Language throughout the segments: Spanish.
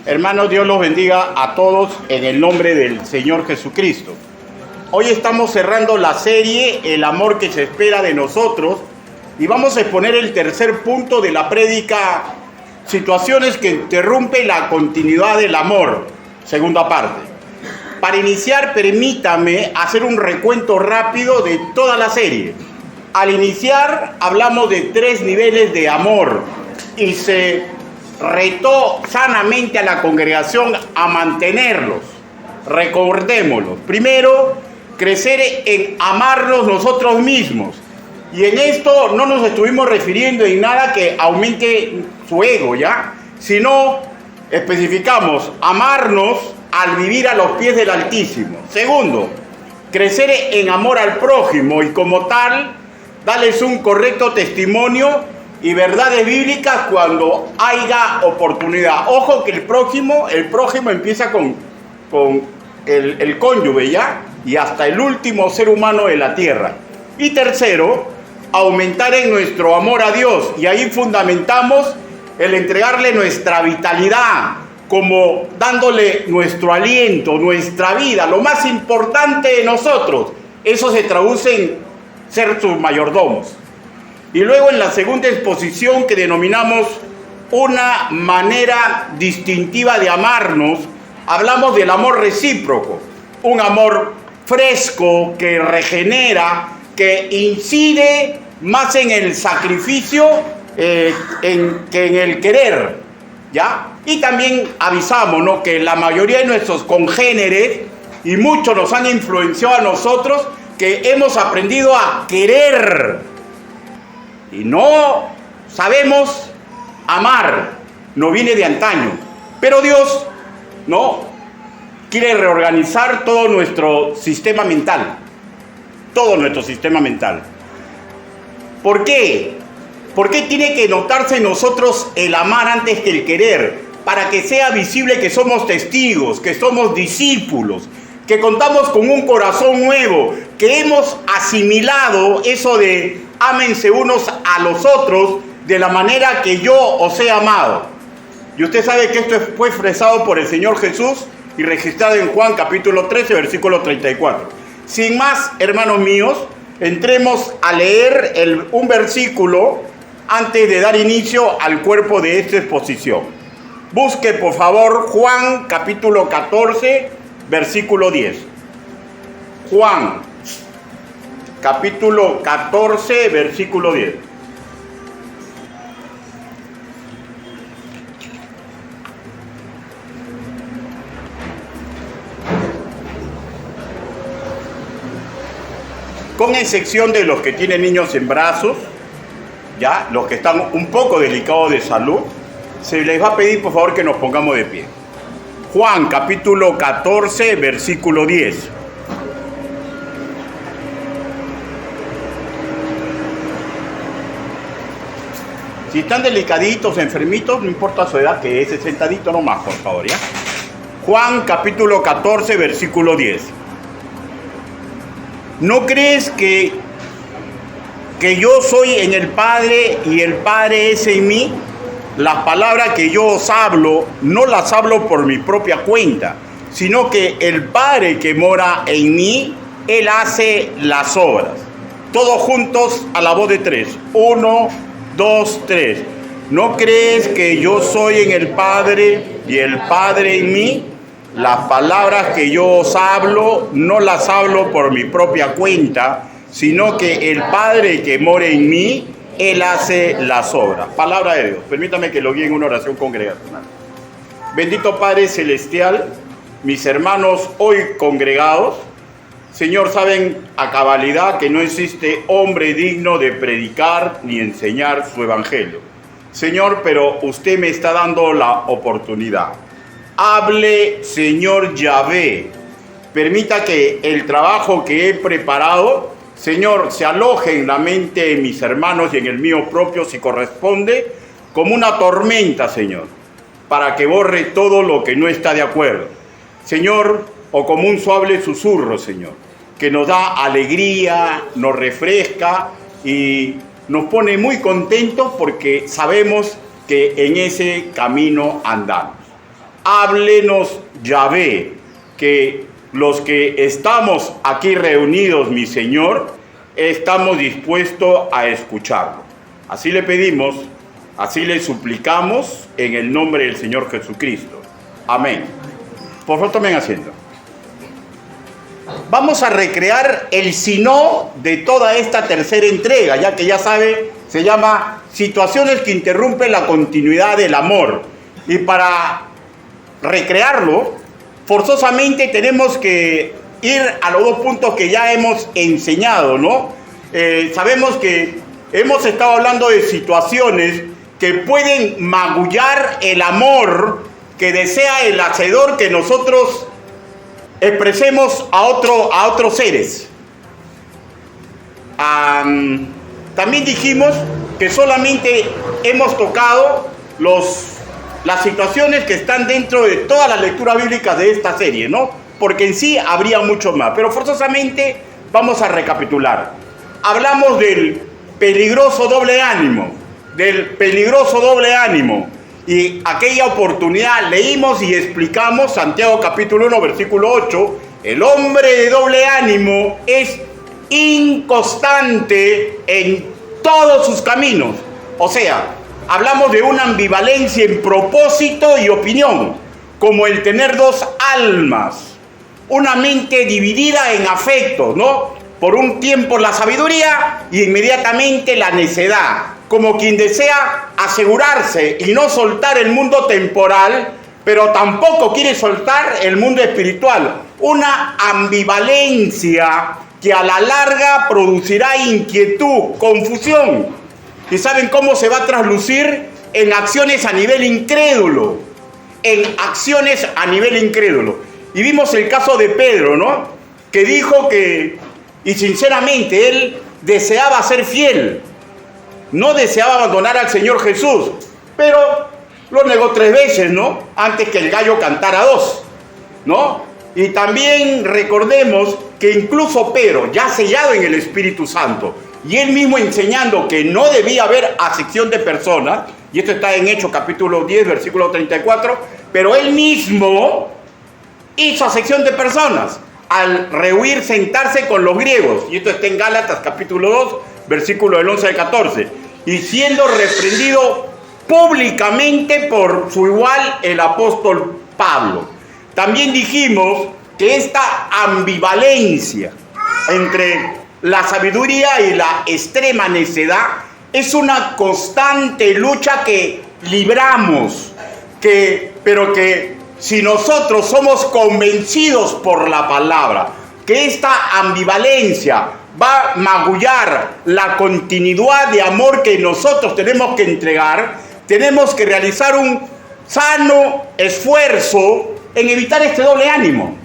Hermanos, Dios los bendiga a todos en el nombre del Señor Jesucristo. Hoy estamos cerrando la serie El amor que se espera de nosotros y vamos a exponer el tercer punto de la prédica, situaciones que interrumpen la continuidad del amor, segunda parte. Para iniciar, permítame hacer un recuento rápido de toda la serie. Al iniciar, hablamos de 3 niveles de amor y se retó sanamente a la congregación a mantenerlos. Recordémoslo. Primero, crecer en amarnos nosotros mismos. Y en esto no nos estuvimos refiriendo en nada que aumente su ego, ¿ya? Sino especificamos amarnos al vivir a los pies del Altísimo. Segundo, crecer en amor al prójimo y como tal, darles un correcto testimonio y verdades bíblicas cuando haya oportunidad. Ojo que el prójimo empieza con el cónyuge, ¿ya? Y hasta el último ser humano de la tierra. Y tercero, aumentar en nuestro amor a Dios. Y ahí fundamentamos el entregarle nuestra vitalidad, como dándole nuestro aliento, nuestra vida, lo más importante de nosotros. Eso se traduce en ser sus mayordomos. Y luego en la segunda exposición, que denominamos una manera distintiva de amarnos, hablamos del amor recíproco, un amor fresco que regenera, que incide más en el sacrificio que en el querer, ¿ya? Y también avisamos, ¿no?, que la mayoría de nuestros congéneres, y muchos nos han influenciado a nosotros, que hemos aprendido a querer y no sabemos amar, no viene de antaño. Pero Dios, ¿no?, quiere reorganizar todo nuestro sistema mental. Todo nuestro sistema mental. ¿Por qué? ¿Por qué tiene que notarse en nosotros el amar antes que el querer? Para que sea visible que somos testigos, que somos discípulos, que contamos con un corazón nuevo, que hemos asimilado eso de ámense unos a los otros de la manera que yo os he amado. Y usted sabe que esto fue expresado por el Señor Jesús y registrado en Juan capítulo 13, versículo 34. Sin más, hermanos míos, entremos a leer un versículo antes de dar inicio al cuerpo de esta exposición. Busque, por favor, Juan capítulo 14, versículo 10. Juan capítulo 14, versículo 10. Con excepción de los que tienen niños en brazos, ya, los que están un poco delicados de salud, se les va a pedir por favor que nos pongamos de pie. Juan capítulo 14, versículo 10. Si están delicaditos, enfermitos, no importa su edad, que es sentadito nomás, por favor, ¿ya? Juan capítulo 14, versículo 10. ¿No crees que yo soy en el Padre y el Padre es en mí? Las palabras que yo os hablo, no las hablo por mi propia cuenta, sino que el Padre que mora en mí, Él hace las obras. Todos juntos a la voz de 3. 1, 2, 3. ¿No crees que yo soy en el Padre y el Padre en mí? Las palabras que yo os hablo, no las hablo por mi propia cuenta, sino que el Padre que mora en mí, Él hace las obras. Palabra de Dios. Permítame que lo guíe en una oración congregacional. Bendito Padre Celestial, mis hermanos hoy congregados, Señor, saben a cabalidad que no existe hombre digno de predicar ni enseñar su evangelio. Señor, pero usted me está dando la oportunidad. Hable, Señor Yahvé. Permita que el trabajo que he preparado, Señor, se aloje en la mente de mis hermanos y en el mío propio, si corresponde, como una tormenta, Señor, para que borre todo lo que no está de acuerdo. Señor, o como un suave susurro, Señor, que nos da alegría, nos refresca y nos pone muy contentos porque sabemos que en ese camino andamos. háblenos Yahvé, que los que estamos aquí reunidos, mi Señor, estamos dispuestos a escucharlo. Así le pedimos, así le suplicamos en el nombre del Señor Jesucristo. Amén. Por favor, tomen asiento. Vamos a recrear el sino de toda esta tercera entrega, ya que ya sabe, se llama Situaciones que interrumpen la continuidad del amor. Y para recrearlo, forzosamente tenemos que ir a los dos puntos que ya hemos enseñado, ¿no? Sabemos que hemos estado hablando de situaciones que pueden magullar el amor que desea el hacedor que nosotros expresemos a otros seres. También dijimos que solamente hemos tocado las situaciones que están dentro de todas las lecturas bíblicas de esta serie, ¿no? Porque en sí habría mucho más, pero forzosamente vamos a recapitular. Hablamos del peligroso doble ánimo, y aquella oportunidad leímos y explicamos Santiago capítulo 1, versículo 8, el hombre de doble ánimo es inconstante en todos sus caminos. O sea, hablamos de una ambivalencia en propósito y opinión, como el tener dos almas, una mente dividida en afectos, ¿no? Por un tiempo la sabiduría y inmediatamente la necedad, como quien desea asegurarse y no soltar el mundo temporal, pero tampoco quiere soltar el mundo espiritual. Una ambivalencia que a la larga producirá inquietud, confusión. ¿Y saben cómo se va a traslucir? En acciones a nivel incrédulo. Y vimos el caso de Pedro, ¿no? Que dijo que, y sinceramente, él deseaba ser fiel. No deseaba abandonar al Señor Jesús, pero lo negó 3 veces, ¿no? Antes que el gallo cantara 2, ¿no? Y también recordemos que incluso Pedro, ya sellado en el Espíritu Santo, y él mismo enseñando que no debía haber acepción de personas, y esto está en Hechos capítulo 10, versículo 34, pero él mismo hizo acepción de personas al rehuir sentarse con los griegos, y esto está en Gálatas capítulo 2, versículo del 11 al 14, y siendo reprendido públicamente por su igual, el apóstol Pablo. También dijimos que esta ambivalencia entre la sabiduría y la extrema necedad es una constante lucha que libramos, pero que si nosotros somos convencidos por la palabra que esta ambivalencia va a magullar la continuidad de amor que nosotros tenemos que entregar, tenemos que realizar un sano esfuerzo en evitar este doble ánimo.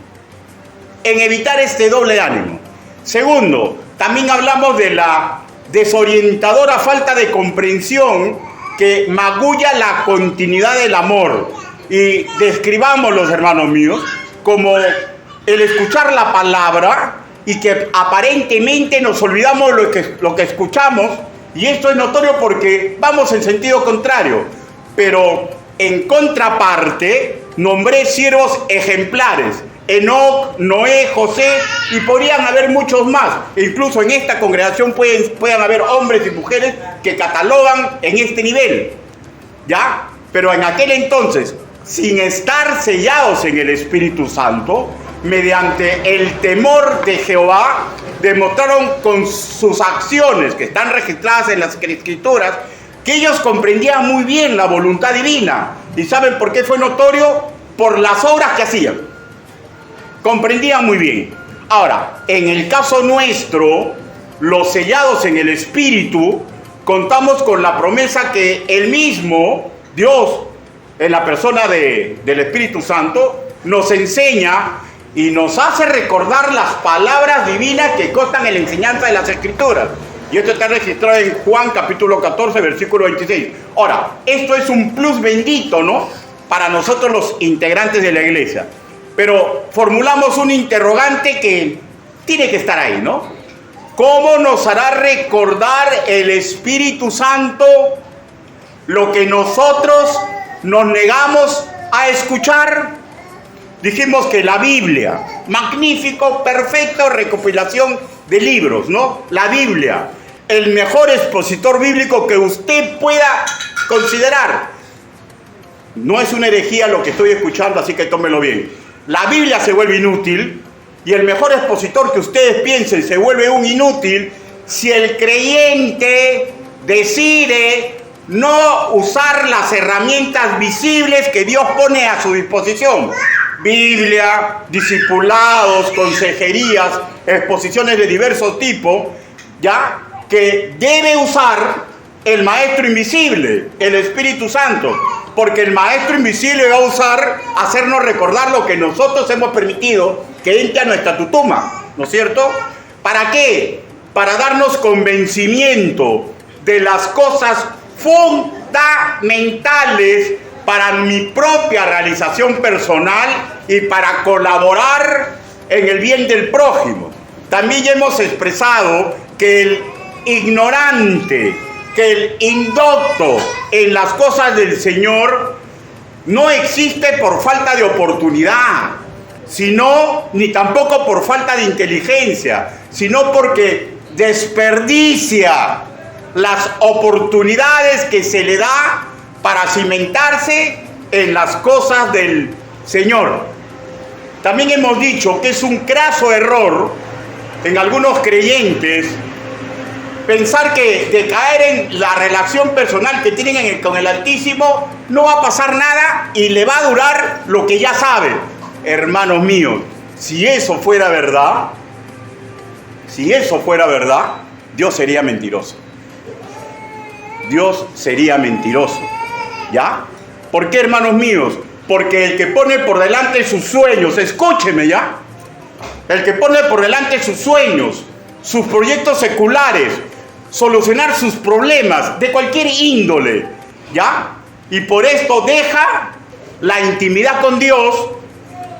Segundo, también hablamos de la desorientadora falta de comprensión que magulla la continuidad del amor. Y describámoslos, hermanos míos, como el escuchar la palabra y que aparentemente nos olvidamos lo que escuchamos, y esto es notorio porque vamos en sentido contrario, pero en contraparte nombré siervos ejemplares: Enoc, Noé, José, y podrían haber muchos más. Incluso en esta congregación puedan haber hombres y mujeres que catalogan en este nivel, ¿ya? Pero en aquel entonces, sin estar sellados en el Espíritu Santo, mediante el temor de Jehová, demostraron con sus acciones, que están registradas en las Escrituras, que ellos comprendían muy bien la voluntad divina. ¿Y saben por qué fue notorio? Por las obras que hacían. Comprendían muy bien. Ahora, en el caso nuestro, los sellados en el Espíritu, contamos con la promesa que el mismo Dios, en la persona del Espíritu Santo, nos enseña y nos hace recordar las palabras divinas que constan en la enseñanza de las Escrituras. Y esto está registrado en Juan capítulo 14, versículo 26. Ahora, esto es un plus bendito, ¿no?, para nosotros los integrantes de la iglesia. Pero formulamos un interrogante que tiene que estar ahí, ¿no? ¿Cómo nos hará recordar el Espíritu Santo lo que nosotros nos negamos a escuchar, dijimos que la Biblia, magnífico, perfecto, recopilación de libros, ¿no? La Biblia, el mejor expositor bíblico que usted pueda considerar. No es una herejía lo que estoy escuchando, así que tómelo bien. La Biblia se vuelve inútil y el mejor expositor que ustedes piensen se vuelve un inútil si el creyente decide no usar las herramientas visibles que Dios pone a su disposición. Biblia, discipulados, consejerías, exposiciones de diversos tipos, ¿ya? Que debe usar el maestro invisible, el Espíritu Santo, porque el maestro invisible va a usar, hacernos recordar lo que nosotros hemos permitido que entre a nuestra tutuma, ¿no es cierto? ¿Para qué? Para darnos convencimiento de las cosas fundamentales para mi propia realización personal y para colaborar en el bien del prójimo. También ya hemos expresado que el ignorante, que el indocto en las cosas del Señor no existe por falta de oportunidad, sino ni tampoco por falta de inteligencia, sino porque desperdicia las oportunidades que se le da para cimentarse en las cosas del Señor. También hemos dicho que es un craso error en algunos creyentes pensar que de caer en la relación personal que tienen con el Altísimo no va a pasar nada y le va a durar lo que ya sabe. Hermanos míos, si eso fuera verdad, Dios sería mentiroso. Dios sería mentiroso, ¿ya? ¿Por qué, hermanos míos? Porque el que pone por delante sus sueños, escúcheme, ¿ya? El que pone por delante sus sueños, sus proyectos seculares, solucionar sus problemas de cualquier índole, ¿ya? Y por esto deja la intimidad con Dios,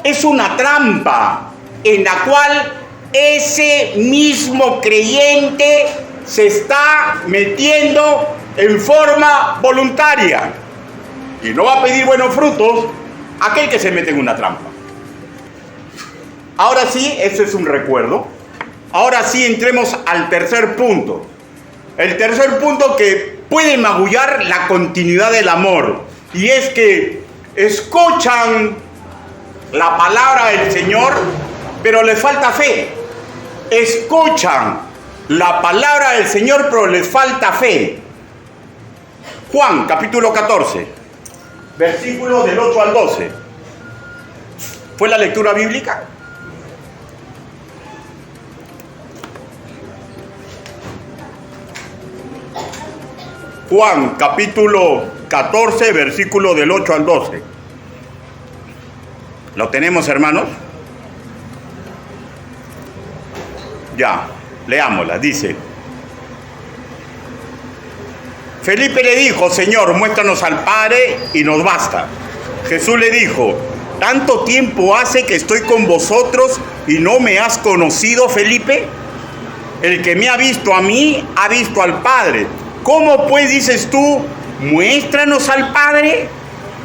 es una trampa en la cual ese mismo creyente se está metiendo en forma voluntaria y no va a pedir buenos frutos aquel que se mete en una trampa. Ahora sí, eso es un recuerdo. Ahora sí entremos al tercer punto. El tercer punto que puede magullar la continuidad del amor, y es que escuchan la palabra del Señor, pero les falta fe. Escuchan la palabra del Señor, pero les falta fe. Juan, capítulo 14, versículos del 8 al 12. ¿Fue la lectura bíblica? Juan, capítulo 14, versículo del 8 al 12. ¿Lo tenemos, hermanos? Ya, leámosla. Dice: Felipe le dijo: Señor, muéstranos al Padre y nos basta. Jesús le dijo: ¿tanto tiempo hace que estoy con vosotros y no me has conocido, Felipe? El que me ha visto a mí, ha visto al Padre. ¿Cómo pues dices tú, muéstranos al Padre?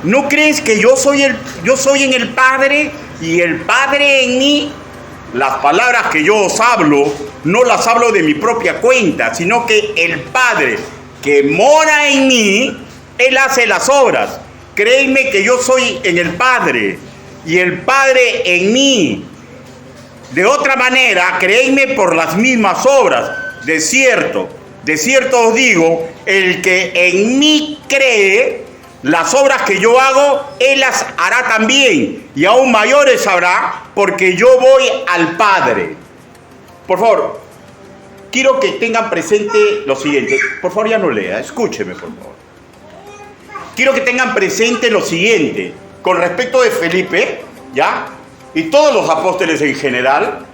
¿No crees que yo soy en el Padre y el Padre en mí? Las palabras que yo os hablo, no las hablo de mi propia cuenta, sino que el Padre que mora en mí, Él hace las obras. Créeme que yo soy en el Padre y el Padre en mí. De otra manera, créeme por las mismas obras. De cierto os digo, el que en mí cree, las obras que yo hago, Él las hará también, y aún mayores habrá, porque yo voy al Padre. Por favor, quiero que tengan presente lo siguiente. Por favor, ya no lea, escúcheme, por favor. Quiero que tengan presente lo siguiente, con respecto de Felipe, ¿ya? Y todos los apóstoles en general,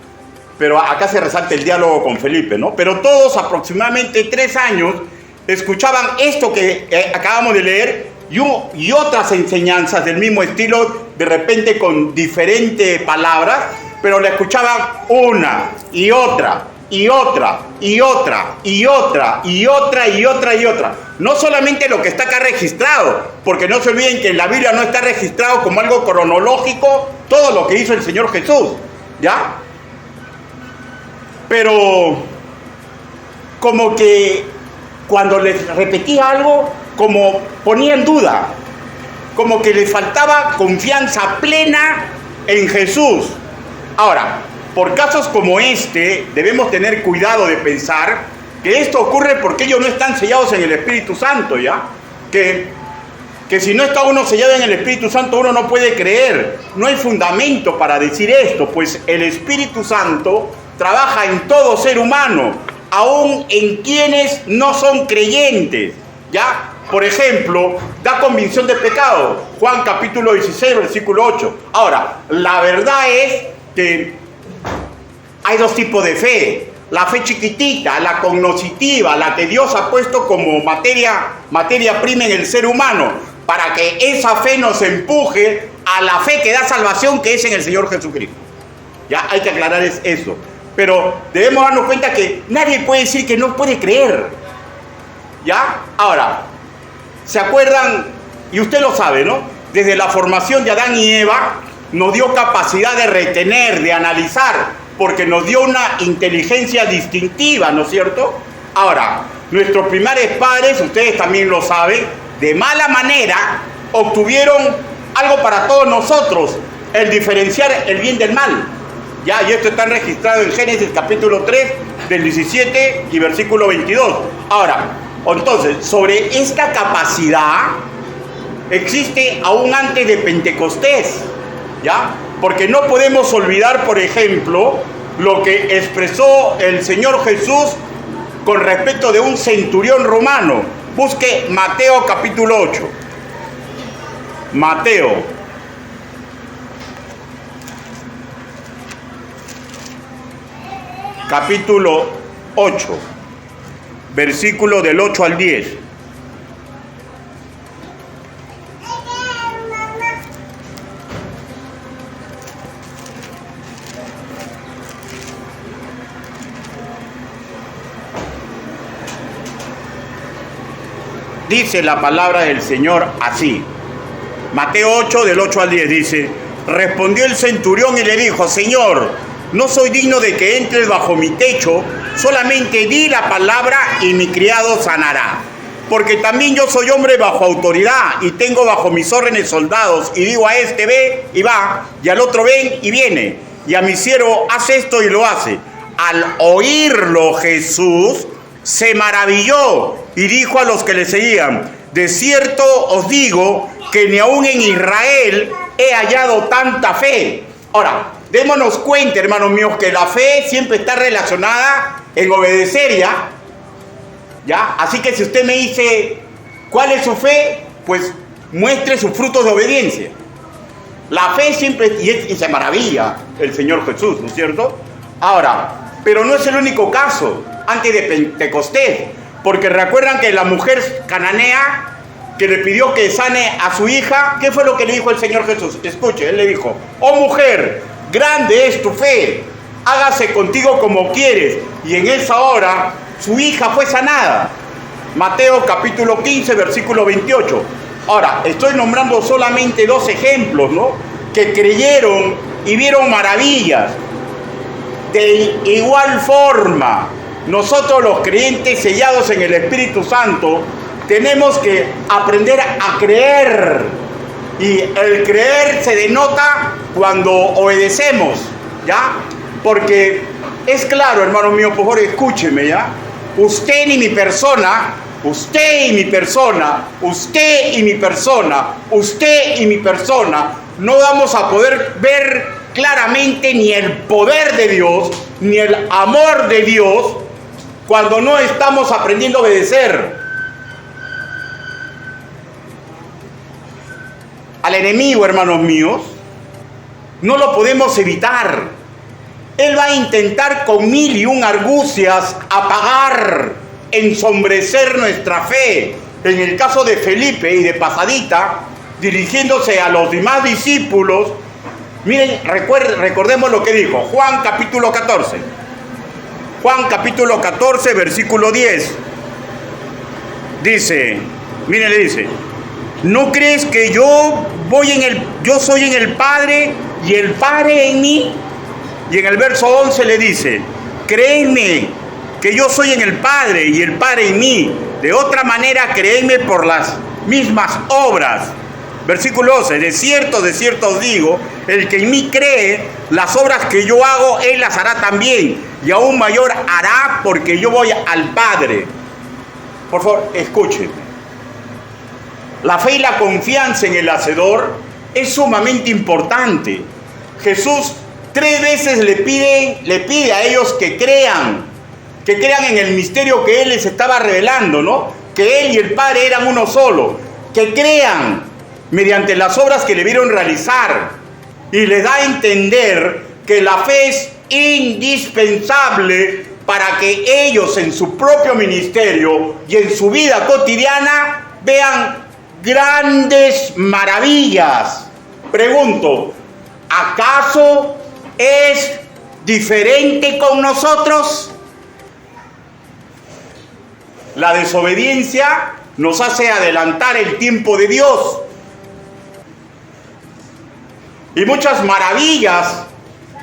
pero acá se resalta el diálogo con Felipe, ¿no? Pero todos, aproximadamente 3 años, escuchaban esto que acabamos de leer y otras enseñanzas del mismo estilo, de repente con diferentes palabras, pero la escuchaban una y otra, y otra, y otra, y otra, y otra, y otra, y otra. no solamente lo que está acá registrado, porque no se olviden que en la Biblia no está registrado como algo cronológico todo lo que hizo el Señor Jesús, ¿ya? Pero como que cuando les repetía algo, como ponía en duda, como que les faltaba confianza plena en Jesús. Ahora, por casos como este, debemos tener cuidado de pensar que esto ocurre porque ellos no están sellados en el Espíritu Santo, ¿ya? Que si no está uno sellado en el Espíritu Santo, uno no puede creer. No hay fundamento para decir esto, pues el Espíritu Santo trabaja en todo ser humano, aún en quienes no son creyentes, ¿ya? Por ejemplo, da convicción de pecado, Juan capítulo 16, versículo 8. Ahora, la verdad es que hay dos tipos de fe: la fe chiquitita, la cognoscitiva, la que Dios ha puesto como materia prima en el ser humano, para que esa fe nos empuje a la fe que da salvación, que es en el Señor Jesucristo. Ya hay que aclarar eso. Pero debemos darnos cuenta que nadie puede decir que no puede creer. ¿Ya? Ahora, ¿se acuerdan? Y usted lo sabe, ¿no? Desde la formación de Adán y Eva nos dio capacidad de retener, de analizar, porque nos dio una inteligencia distintiva, ¿no es cierto? Ahora, nuestros primeros padres, ustedes también lo saben, de mala manera obtuvieron algo para todos nosotros: el diferenciar el bien del mal. Ya, y esto está registrado en Génesis capítulo 3, del 17 y versículo 22. Ahora, entonces, sobre esta capacidad existe aún antes de Pentecostés, ¿ya? Porque no podemos olvidar, por ejemplo, lo que expresó el Señor Jesús con respecto de un centurión romano. Busque Mateo capítulo 8. Mateo capítulo 8, versículo del 8 al 10. Dice la palabra del Señor así. Mateo 8, del 8 al 10 dice: respondió el centurión y le dijo: Señor, no soy digno de que entres bajo mi techo, solamente di la palabra y mi criado sanará. Porque también yo soy hombre bajo autoridad y tengo bajo mis órdenes soldados, y digo a este ve y va, y al otro ven y viene, y a mi siervo haz esto y lo hace. Al oírlo Jesús se maravilló y dijo a los que le seguían: de cierto os digo que ni aún en Israel he hallado tanta fe. Ahora, démonos cuenta, hermanos míos, que la fe siempre está relacionada en obedecer, ¿ya? Así que si usted me dice cuál es su fe, pues muestre sus frutos de obediencia. La fe siempre, y se maravilla el Señor Jesús, ¿no es cierto? Ahora, pero no es el único caso antes de Pentecostés, porque recuerdan que la mujer cananea que le pidió que sane a su hija, ¿qué fue lo que le dijo el Señor Jesús? Escuche, él le dijo: oh mujer, grande es tu fe, hágase contigo como quieres. Y en esa hora su hija fue sanada. Mateo capítulo 15, versículo 28. Ahora, estoy nombrando solamente dos ejemplos, ¿no? Que creyeron y vieron maravillas. De igual forma, nosotros los creyentes sellados en el Espíritu Santo tenemos que aprender a creer. Y el creer se denota cuando obedecemos, ¿ya? Porque es claro, hermano mío, por favor, escúcheme, ¿ya? Usted y mi persona, usted y mi persona, usted y mi persona, usted y mi persona, no vamos a poder ver claramente ni el poder de Dios, ni el amor de Dios, cuando no estamos aprendiendo a obedecer. Al enemigo, hermanos míos, no lo podemos evitar. Él va a intentar con 1001 argucias apagar, ensombrecer nuestra fe. En el caso de Felipe y de pasadita, dirigiéndose a los demás discípulos, miren, recordemos lo que dijo Juan capítulo 14. Juan capítulo 14, versículo 10. dice, miren, le dice, ¿no crees que yo soy en el Padre y el Padre en mí? Y en el verso 11 le dice, créeme que yo soy en el Padre y el Padre en mí. De otra manera, créeme por las mismas obras. Versículo 12, de cierto os digo, el que en mí cree, las obras que yo hago, él las hará también, y aún mayor hará, porque yo voy al Padre. Por favor, escúchenme. La fe y la confianza en el Hacedor es sumamente importante. Jesús 3 veces le pide a ellos que crean en el misterio que Él les estaba revelando, ¿no? Que Él y el Padre eran uno solo, que crean mediante las obras que le vieron realizar, y les da a entender que la fe es indispensable para que ellos en su propio ministerio y en su vida cotidiana vean grandes maravillas. Pregunto, ¿acaso es diferente con nosotros? La desobediencia nos hace adelantar el tiempo de Dios. Y muchas maravillas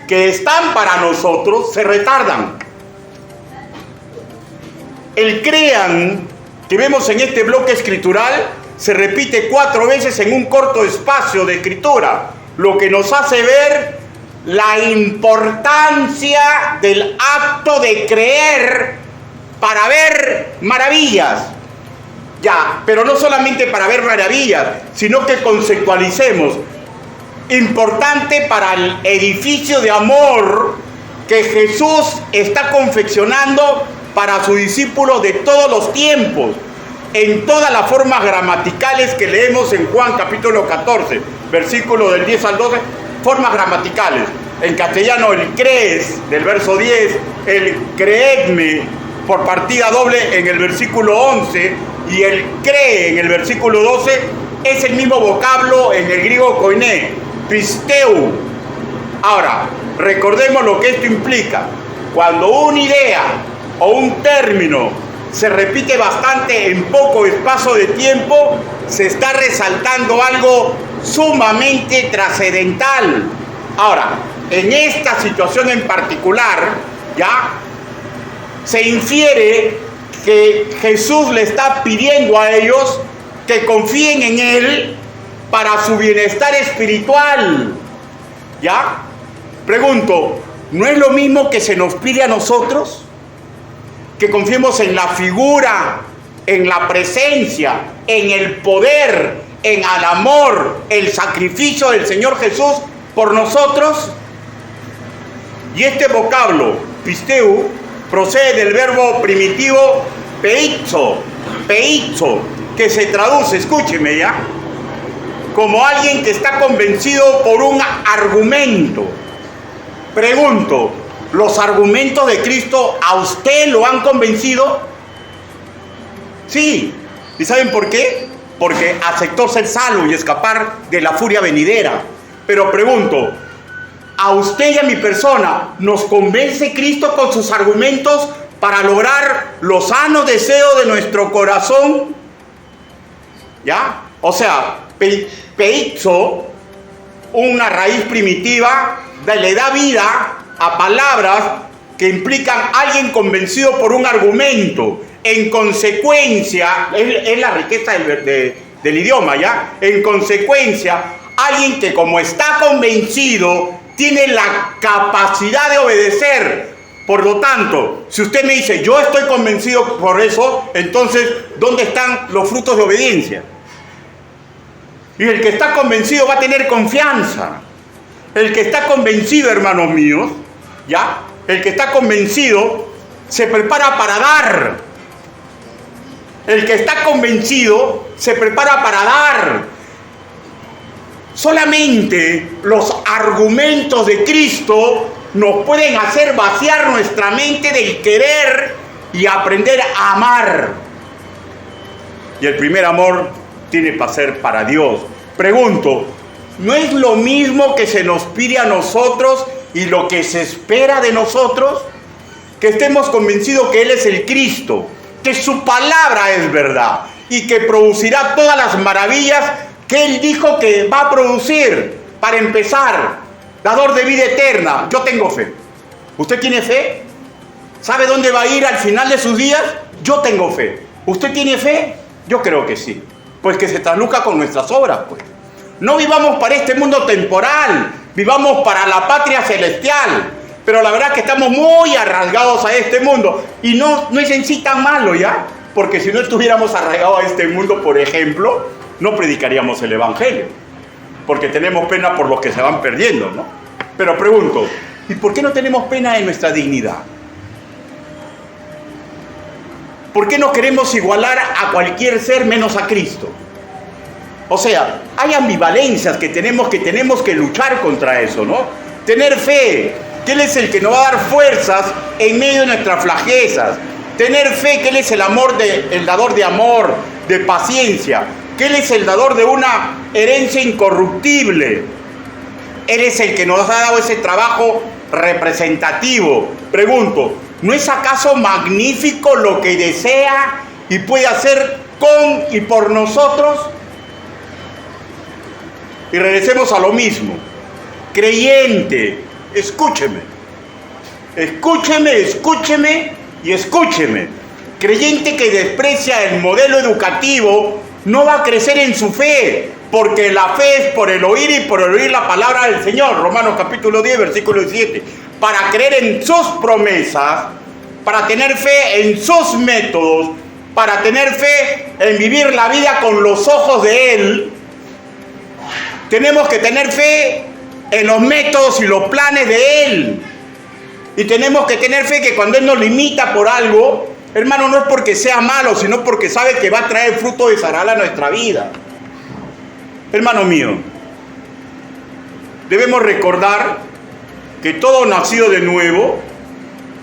que están para nosotros se retardan. El crean que vemos en este bloque escritural se repite 4 veces en un corto espacio de escritura, lo que nos hace ver la importancia del acto de creer para ver maravillas. Ya, pero no solamente para ver maravillas, sino que conceptualicemos. Importante para el edificio de amor que Jesús está confeccionando para sus discípulos de todos los tiempos, en todas las formas gramaticales que leemos en Juan capítulo 14, versículos del 10 al 12, formas gramaticales. En castellano el crees del verso 10, el creedme por partida doble en el versículo 11 y el cree en el versículo 12 es el mismo vocablo en el griego koiné, pisteu. Ahora, recordemos lo que esto implica. Cuando una idea o un término se repite bastante en poco espacio de tiempo, se está resaltando algo sumamente trascendental. Ahora, en esta situación en particular, ya se infiere que Jesús le está pidiendo a ellos que confíen en Él para su bienestar espiritual. ¿Ya? Pregunto, ¿no es lo mismo que se nos pide a nosotros? Que confiemos en la figura, en la presencia, en el poder, en el amor, el sacrificio del Señor Jesús por nosotros. Y este vocablo, pisteu, procede del verbo primitivo peizo, que se traduce, escúcheme ya, como alguien que está convencido por un argumento. Pregunto, ¿los argumentos de Cristo a usted lo han convencido? Sí. ¿Y saben por qué? Porque aceptó ser salvo y escapar de la furia venidera. Pero pregunto, ¿a usted y a mi persona nos convence Cristo con sus argumentos para lograr los sanos deseos de nuestro corazón? ¿Ya? O sea, peizo, una raíz primitiva, le da vida a palabras que implican a alguien convencido por un argumento. En consecuencia, es la riqueza del idioma, ¿ya? En consecuencia, alguien que como está convencido, tiene la capacidad de obedecer. Por lo tanto, si usted me dice, yo estoy convencido por eso, entonces, ¿dónde están los frutos de obediencia? Y el que está convencido va a tener confianza. El que está convencido, hermanos míos, ¿ya? El que está convencido se prepara para dar. El que está convencido se prepara para dar. Solamente los argumentos de Cristo nos pueden hacer vaciar nuestra mente del querer y aprender a amar. Y el primer amor tiene que ser para Dios. Pregunto, ¿no es lo mismo que se nos pide a nosotros y lo que se espera de nosotros? Que estemos convencidos que Él es el Cristo, que su palabra es verdad, y que producirá todas las maravillas que Él dijo que va a producir. Para empezar, dador de vida eterna. Yo tengo fe. ¿Usted tiene fe? ¿Sabe dónde va a ir al final de sus días? Yo tengo fe. ¿Usted tiene fe? Yo creo que sí. Pues que se traduzca con nuestras obras, pues. No vivamos para este mundo temporal, vivamos para la patria celestial. Pero la verdad es que estamos muy arraigados a este mundo. Y no es en sí tan malo, ¿ya? Porque si no estuviéramos arraigados a este mundo, por ejemplo, no predicaríamos el Evangelio. Porque tenemos pena por los que se van perdiendo, ¿no? Pero pregunto, ¿y por qué no tenemos pena de nuestra dignidad? ¿Por qué no queremos igualar a cualquier ser menos a Cristo? O sea, hay ambivalencias que tenemos que luchar contra eso, ¿no? Tener fe, que Él es el que nos va a dar fuerzas en medio de nuestras flaquezas. Tener fe que Él es el dador de amor, de paciencia, que Él es el dador de una herencia incorruptible. Él es el que nos ha dado ese trabajo representativo. Pregunto, ¿no es acaso magnífico lo que desea y puede hacer con y por nosotros? Y regresemos a lo mismo. Creyente, escúcheme. Escúcheme, escúcheme y escúcheme. Creyente que desprecia el modelo educativo no va a crecer en su fe, porque la fe es por el oír y por el oír la palabra del Señor. Romanos capítulo 10, versículo 7. Para creer en sus promesas, para tener fe en sus métodos, para tener fe en vivir la vida con los ojos de Él, tenemos que tener fe en los métodos y los planes de Él. Y tenemos que tener fe que cuando Él nos limita por algo, hermano, no es porque sea malo, sino porque sabe que va a traer fruto de Saral a nuestra vida. Hermano mío, debemos recordar que todo nacido de nuevo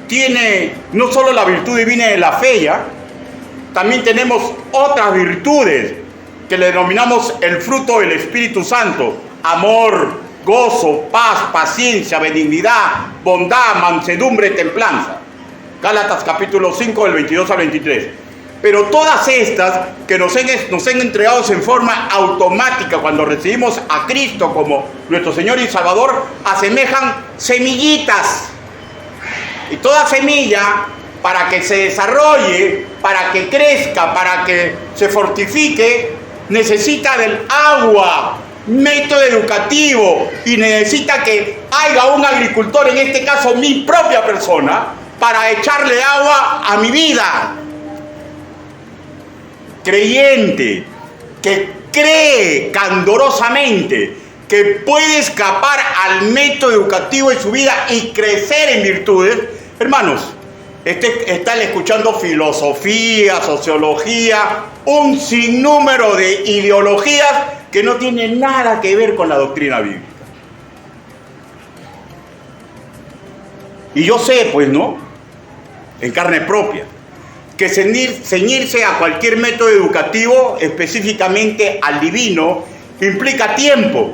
tiene no solo la virtud divina de la fe, ¿ya? También tenemos otras virtudes que le denominamos el fruto del Espíritu Santo: amor, gozo, paz, paciencia, benignidad, bondad, mansedumbre, templanza. Gálatas capítulo 5 del 22 al 23. Pero todas estas que nos han entregado en forma automática cuando recibimos a Cristo como nuestro Señor y Salvador, asemejan semillitas. Y toda semilla, para que se desarrolle, para que crezca, para que se fortifique, necesita del agua, método educativo, y necesita que haya un agricultor, en este caso mi propia persona, para echarle agua a mi vida. Creyente que cree candorosamente que puede escapar al método educativo de su vida y crecer en virtudes, hermanos, están escuchando filosofía, sociología, un sinnúmero de ideologías que no tienen nada que ver con la doctrina bíblica. Y yo sé, pues, ¿no?, en carne propia, que ceñirse a cualquier método educativo, específicamente al divino, implica tiempo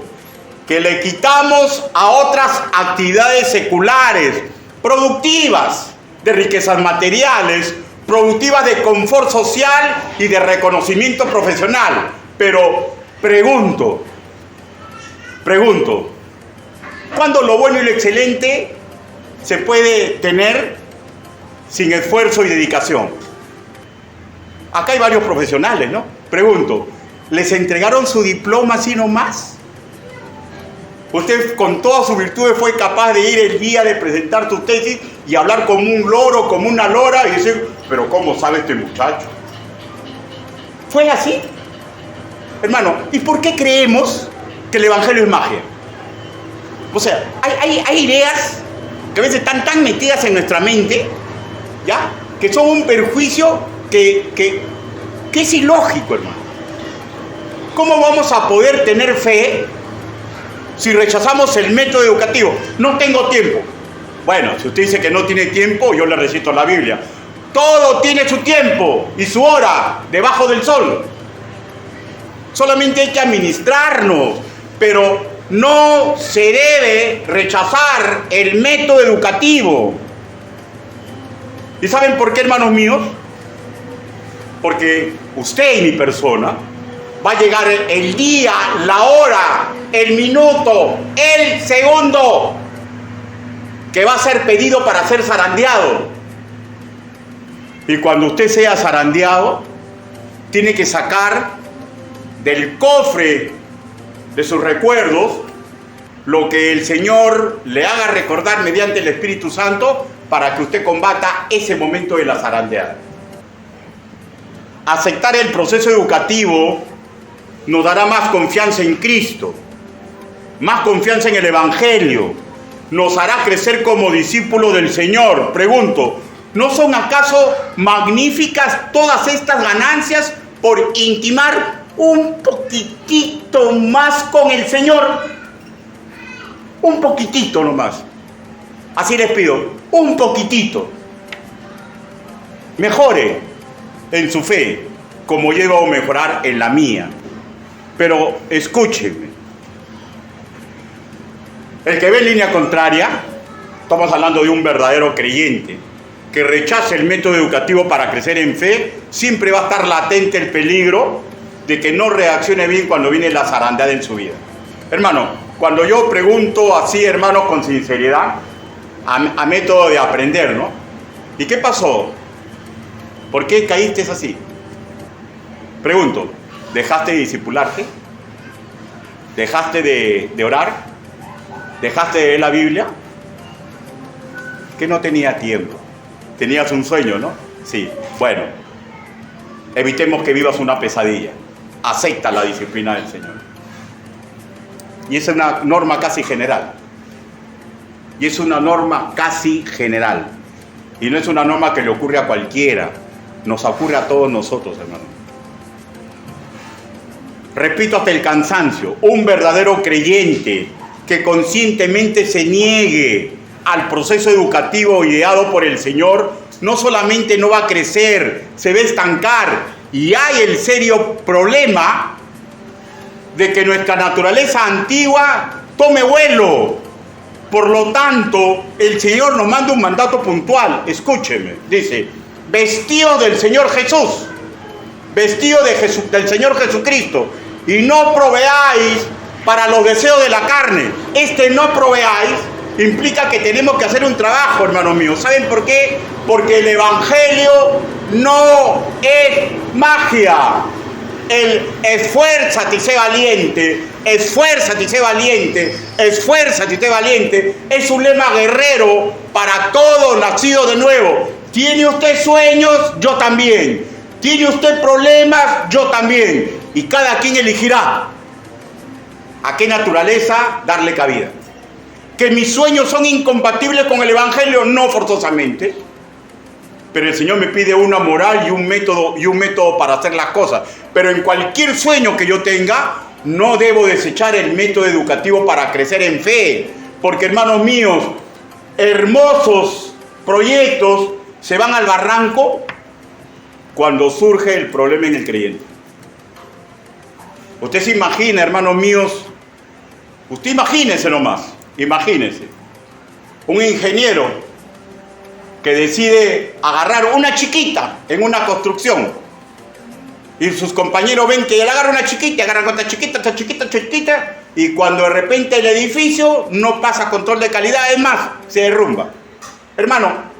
que le quitamos a otras actividades seculares, productivas, de riquezas materiales, productivas de confort social y de reconocimiento profesional. Pero pregunto, ¿cuándo lo bueno y lo excelente se puede tener sin esfuerzo y dedicación? Acá hay varios profesionales, ¿no? Pregunto, ¿les entregaron su diploma así nomás? Usted con todas sus virtudes fue capaz de ir el día de presentar su tesis y hablar como un loro, como una lora, y decir, pero ¿cómo sabe este muchacho? ¿Fue así? Hermano, ¿y por qué creemos que el Evangelio es magia? O sea, hay ideas que a veces están tan metidas en nuestra mente, ¿ya?, que son un perjuicio que es ilógico, hermano. ¿Cómo vamos a poder tener fe si rechazamos el método educativo? No tengo tiempo. Bueno, si usted dice que no tiene tiempo, yo le recito la Biblia. Todo tiene su tiempo y su hora debajo del sol. Solamente hay que administrarnos, pero no se debe rechazar el método educativo. ¿Y saben por qué, hermanos míos? porque usted y mi persona va a llegar el día, la hora, el minuto, el segundo que va a ser pedido para ser zarandeado. Y cuando usted sea zarandeado, tiene que sacar del cofre de sus recuerdos lo que el Señor le haga recordar mediante el Espíritu Santo para que usted combata ese momento de la zarandeada. Aceptar el proceso educativo nos dará más confianza en Cristo, más confianza en el Evangelio, nos hará crecer como discípulos del Señor. Pregunto, ¿no son acaso magníficas todas estas ganancias por intimar un poquitito más con el Señor? Un poquitito nomás. Así les pido, un poquitito. Mejore en su fe, como yo iba a mejorar en la mía. Pero escúchenme. El que ve en línea contraria, estamos hablando de un verdadero creyente, que rechace el método educativo para crecer en fe, siempre va a estar latente el peligro de que no reaccione bien cuando viene la zarandeada en su vida. Hermano, cuando yo pregunto así, hermano, con sinceridad, a método de aprender, ¿no? ¿Y qué pasó? ¿Por qué caíste así? Pregunto, ¿dejaste de discipularte? ¿Dejaste de orar? ¿Dejaste de leer la Biblia? Que no tenía tiempo. Tenías un sueño, ¿no? Sí. Bueno, evitemos que vivas una pesadilla. Acepta la disciplina del Señor. Y es una norma casi general. Y es una norma casi general. Y no es una norma que le ocurre a cualquiera. Nos ocurre a todos nosotros, hermano. Repito hasta el cansancio, un verdadero creyente que conscientemente se niegue al proceso educativo ideado por el Señor, no solamente no va a crecer, se va a estancar. Y hay el serio problema de que nuestra naturaleza antigua tome vuelo. Por lo tanto, el Señor nos manda un mandato puntual. Escúcheme, dice, vestido del Señor Jesús, vestido del Señor Jesucristo, y no proveáis para los deseos de la carne. No proveáis implica que tenemos que hacer un trabajo, hermanos míos. ¿Saben por qué? Porque el Evangelio no es magia. El esfuérzate y sé valiente, esfuérzate y sé valiente, esfuérzate y sé valiente, es un lema guerrero para todos nacidos de nuevo. ¿Tiene usted sueños? Yo también. ¿Tiene usted problemas? Yo también. Y cada quien elegirá a qué naturaleza darle cabida. ¿Que mis sueños son incompatibles con el Evangelio? No forzosamente. Pero el Señor me pide una moral y un método para hacer las cosas. Pero en cualquier sueño que yo tenga, no debo desechar el método educativo para crecer en fe. Porque, hermanos míos, hermosos proyectos se van al barranco cuando surge el problema en el creyente. Usted se imagina, hermanos míos, usted imagínese nomás, imagínese, un ingeniero que decide agarrar una chiquita en una construcción y sus compañeros ven que él agarra una chiquita, agarran otra chiquita, y cuando de repente el edificio no pasa control de calidad, es más, se derrumba. Hermano,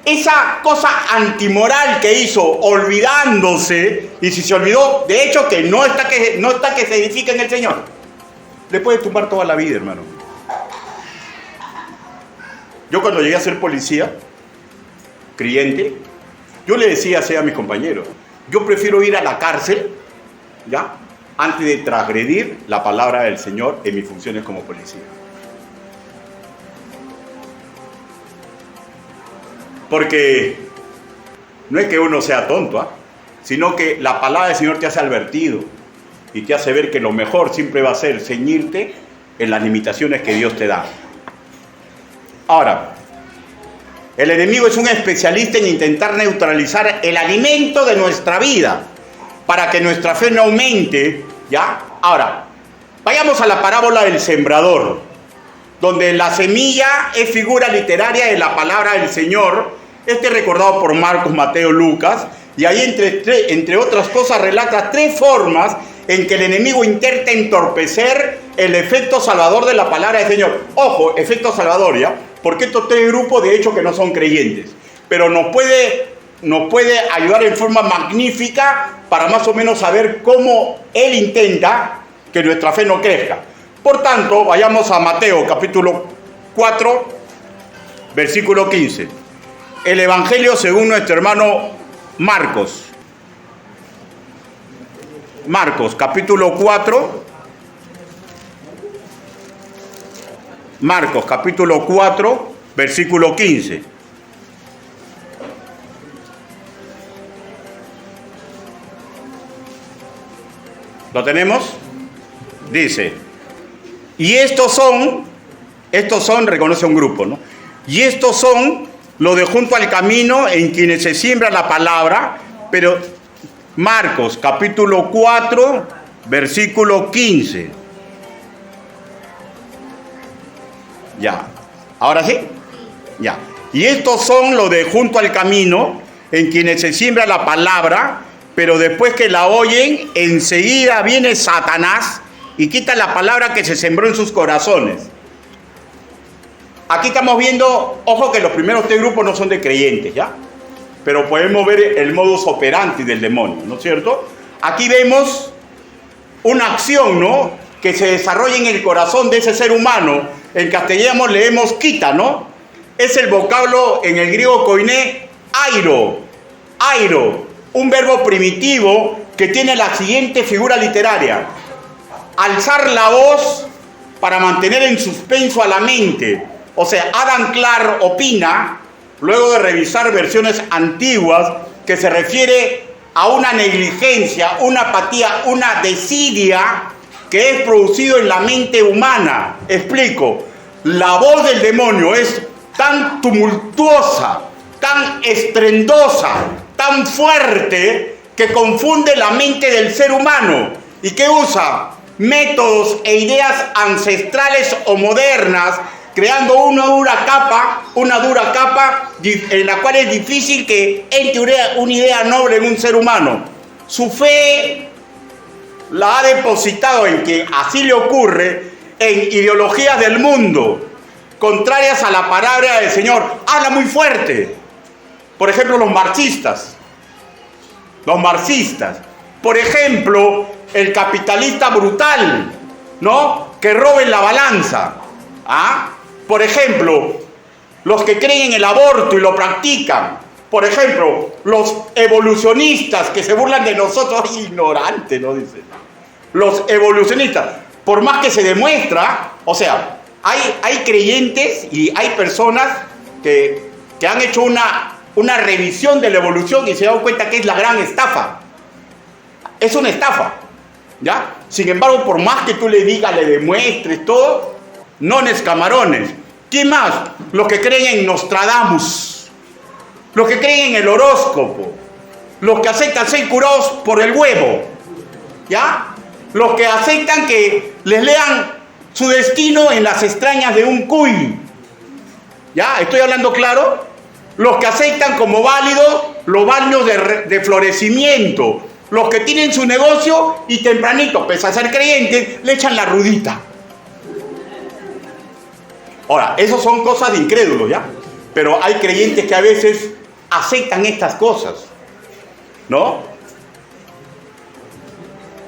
esa cosa antimoral que hizo, olvidándose, y si se olvidó, de hecho que no está que se edifique en el Señor, le puede tumbar toda la vida, hermano. Yo cuando llegué a ser policía, creyente, yo le decía así a mis compañeros, yo prefiero ir a la cárcel, ¿ya?, antes de transgredir la palabra del Señor en mis funciones como policía. Porque no es que uno sea tonto, sino que la palabra del Señor te hace advertido y te hace ver que lo mejor siempre va a ser ceñirte en las limitaciones que Dios te da. Ahora, el enemigo es un especialista en intentar neutralizar el alimento de nuestra vida para que nuestra fe no aumente, ¿ya? Ahora, vayamos a la parábola del sembrador, donde la semilla es figura literaria de la palabra del Señor, recordado por Marcos, Mateo, Lucas, Y ahí entre otras cosas relata 3 formas en que el enemigo intenta entorpecer el efecto salvador de la palabra del Señor. Ojo, efecto salvador, ¿ya? Porque estos 3 grupos de hecho que no son creyentes. Pero nos puede ayudar en forma magnífica para más o menos saber cómo él intenta que nuestra fe no crezca. Por tanto, vayamos a Mateo capítulo 4, versículo 15. El Evangelio según nuestro hermano Marcos. Marcos capítulo 4. Marcos capítulo 4, versículo 15. ¿Lo tenemos? Dice, y estos son, reconoce un grupo, ¿no? Y estos son los de junto al camino en quienes se siembra la palabra, pero Marcos capítulo 4, versículo 15. Ya, ¿ahora sí? Ya. Y estos son los de junto al camino en quienes se siembra la palabra, pero después que la oyen, enseguida viene Satanás y quita la palabra que se sembró en sus corazones. Aquí estamos viendo, ojo que los primeros 3 grupos no son de creyentes, ¿ya? Pero podemos ver el modus operandi del demonio, ¿no es cierto? Aquí vemos una acción, ¿no?, que se desarrolla en el corazón de ese ser humano. En castellano leemos quita, ¿no? Es el vocablo en el griego koiné, airo, un verbo primitivo que tiene la siguiente figura literaria: alzar la voz para mantener en suspenso a la mente. O sea, Adam Clark opina, luego de revisar versiones antiguas, que se refiere a una negligencia, una apatía, una desidia que es producido en la mente humana. Explico, la voz del demonio es tan tumultuosa, tan estruendosa, tan fuerte, que confunde la mente del ser humano y que usa métodos e ideas ancestrales o modernas, creando una dura capa en la cual es difícil que entre una idea noble en un ser humano. Su fe la ha depositado en que así le ocurre en ideologías del mundo contrarias a la palabra del Señor. Habla muy fuerte. Por ejemplo, los marxistas. Por ejemplo, el capitalista brutal, ¿no?, que roba en la balanza. Por ejemplo, los que creen en el aborto y lo practican. Por ejemplo, los evolucionistas que se burlan de nosotros, ignorantes, ¿no? Dicen. Los evolucionistas, por más que se demuestra, o sea, hay creyentes y hay personas que han hecho una revisión de la evolución y se dan cuenta que es la gran estafa. Es una estafa, ¿ya? Sin embargo, por más que tú le digas, le demuestres todo, no es camarones. ¿Quién más? Los que creen en Nostradamus, los que creen en el horóscopo, los que aceptan ser curados por el huevo, ¿ya? Los que aceptan que les lean su destino en las extrañas de un cuy, ¿ya? ¿Estoy hablando claro? Los que aceptan como válido los baños de florecimiento, los que tienen su negocio y tempranito, pese a ser creyentes, le echan la rudita. Ahora, esos son cosas de incrédulos, ¿ya? Pero hay creyentes que a veces aceptan estas cosas, ¿no?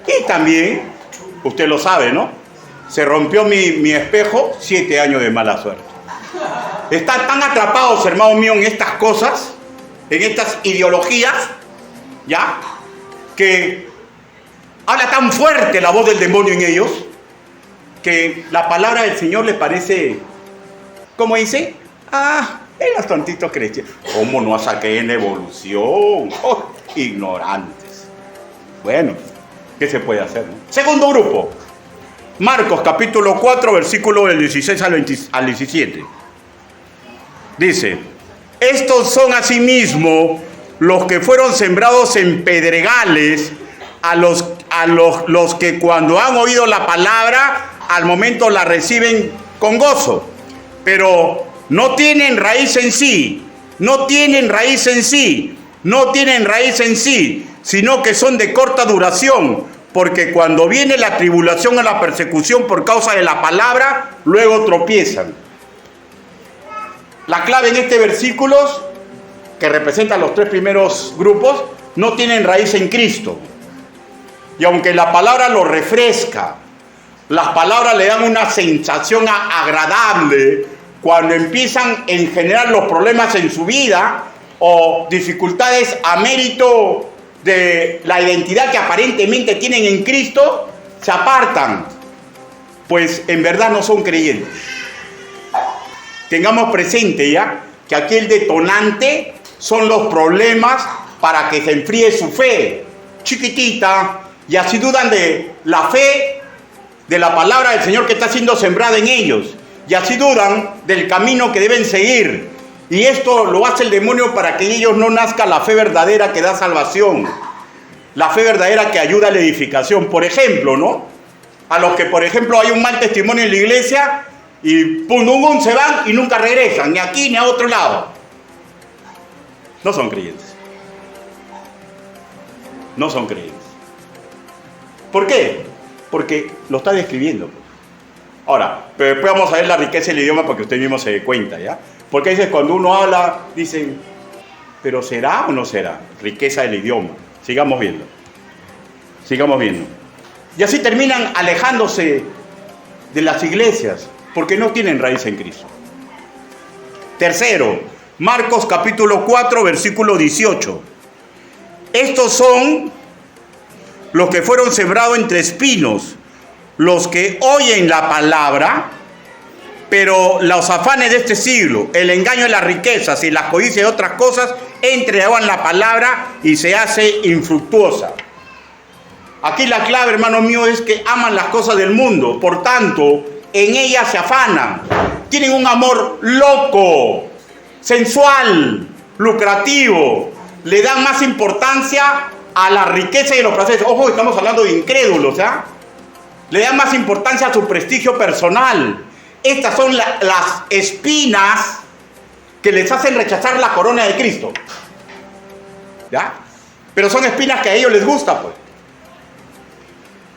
Y también, usted lo sabe, ¿no? Se rompió mi espejo, 7 años de mala suerte. Están tan atrapados, hermano mío, en estas cosas, en estas ideologías, ¿ya?, que habla tan fuerte la voz del demonio en ellos, que la palabra del Señor les parece, ¿cómo dice? Eran tontitos cristianos. ¿Cómo no vas a creer en evolución? Oh, ignorantes. Bueno, ¿qué se puede hacer, no? Segundo grupo, Marcos capítulo 4, versículo del 16 al 17. Dice, estos son asimismo los que fueron sembrados en pedregales, a los que cuando han oído la palabra, al momento la reciben con gozo, pero no tienen raíz en sí, no tienen raíz en sí, sino que son de corta duración, porque cuando viene la tribulación o la persecución por causa de la palabra, luego tropiezan. La clave en este versículo, que representa los tres primeros grupos, no tienen raíz en Cristo. Y aunque la palabra lo refresca, las palabras le dan una sensación agradable cuando empiezan en generar los problemas en su vida o dificultades a mérito de la identidad que aparentemente tienen en Cristo, se apartan, pues en verdad no son creyentes. Tengamos presente ya que aquí el detonante son los problemas para que se enfríe su fe, chiquitita, y así dudan de la fe, de la palabra del Señor que está siendo sembrada en ellos, y así dudan del camino que deben seguir. Y esto lo hace el demonio para que en ellos no nazca la fe verdadera que da salvación, la fe verdadera que ayuda a la edificación. Por ejemplo, ¿no? A los que, por ejemplo, hay un mal testimonio en la iglesia y pum, se van y nunca regresan, ni aquí ni a otro lado. No son creyentes. No son creyentes. ¿Por qué? Porque lo está describiendo. Ahora, pero después vamos a ver la riqueza del idioma para que usted mismo se dé cuenta, ¿ya? Porque a veces cuando uno habla, dicen, ¿pero será o no será? Riqueza del idioma. Sigamos viendo. Sigamos viendo. Y así terminan alejándose de las iglesias, porque no tienen raíz en Cristo. Tercero, Marcos capítulo 4, versículo 18. Estos son los que fueron sembrados entre espinos, los que oyen la palabra, pero los afanes de este siglo, el engaño de las riquezas y las codicias de otras cosas, entregan la palabra y se hace infructuosa. Aquí la clave, hermano mío, es que aman las cosas del mundo, por tanto, en ellas se afanan. Tienen un amor loco, sensual, lucrativo. Le dan más importancia a la riqueza y los placeres. Ojo, estamos hablando de incrédulos, ¿ah? Le dan más importancia a su prestigio personal. Estas son las espinas que les hacen rechazar la corona de Cristo, ¿ya? Pero son espinas que a ellos les gusta, pues.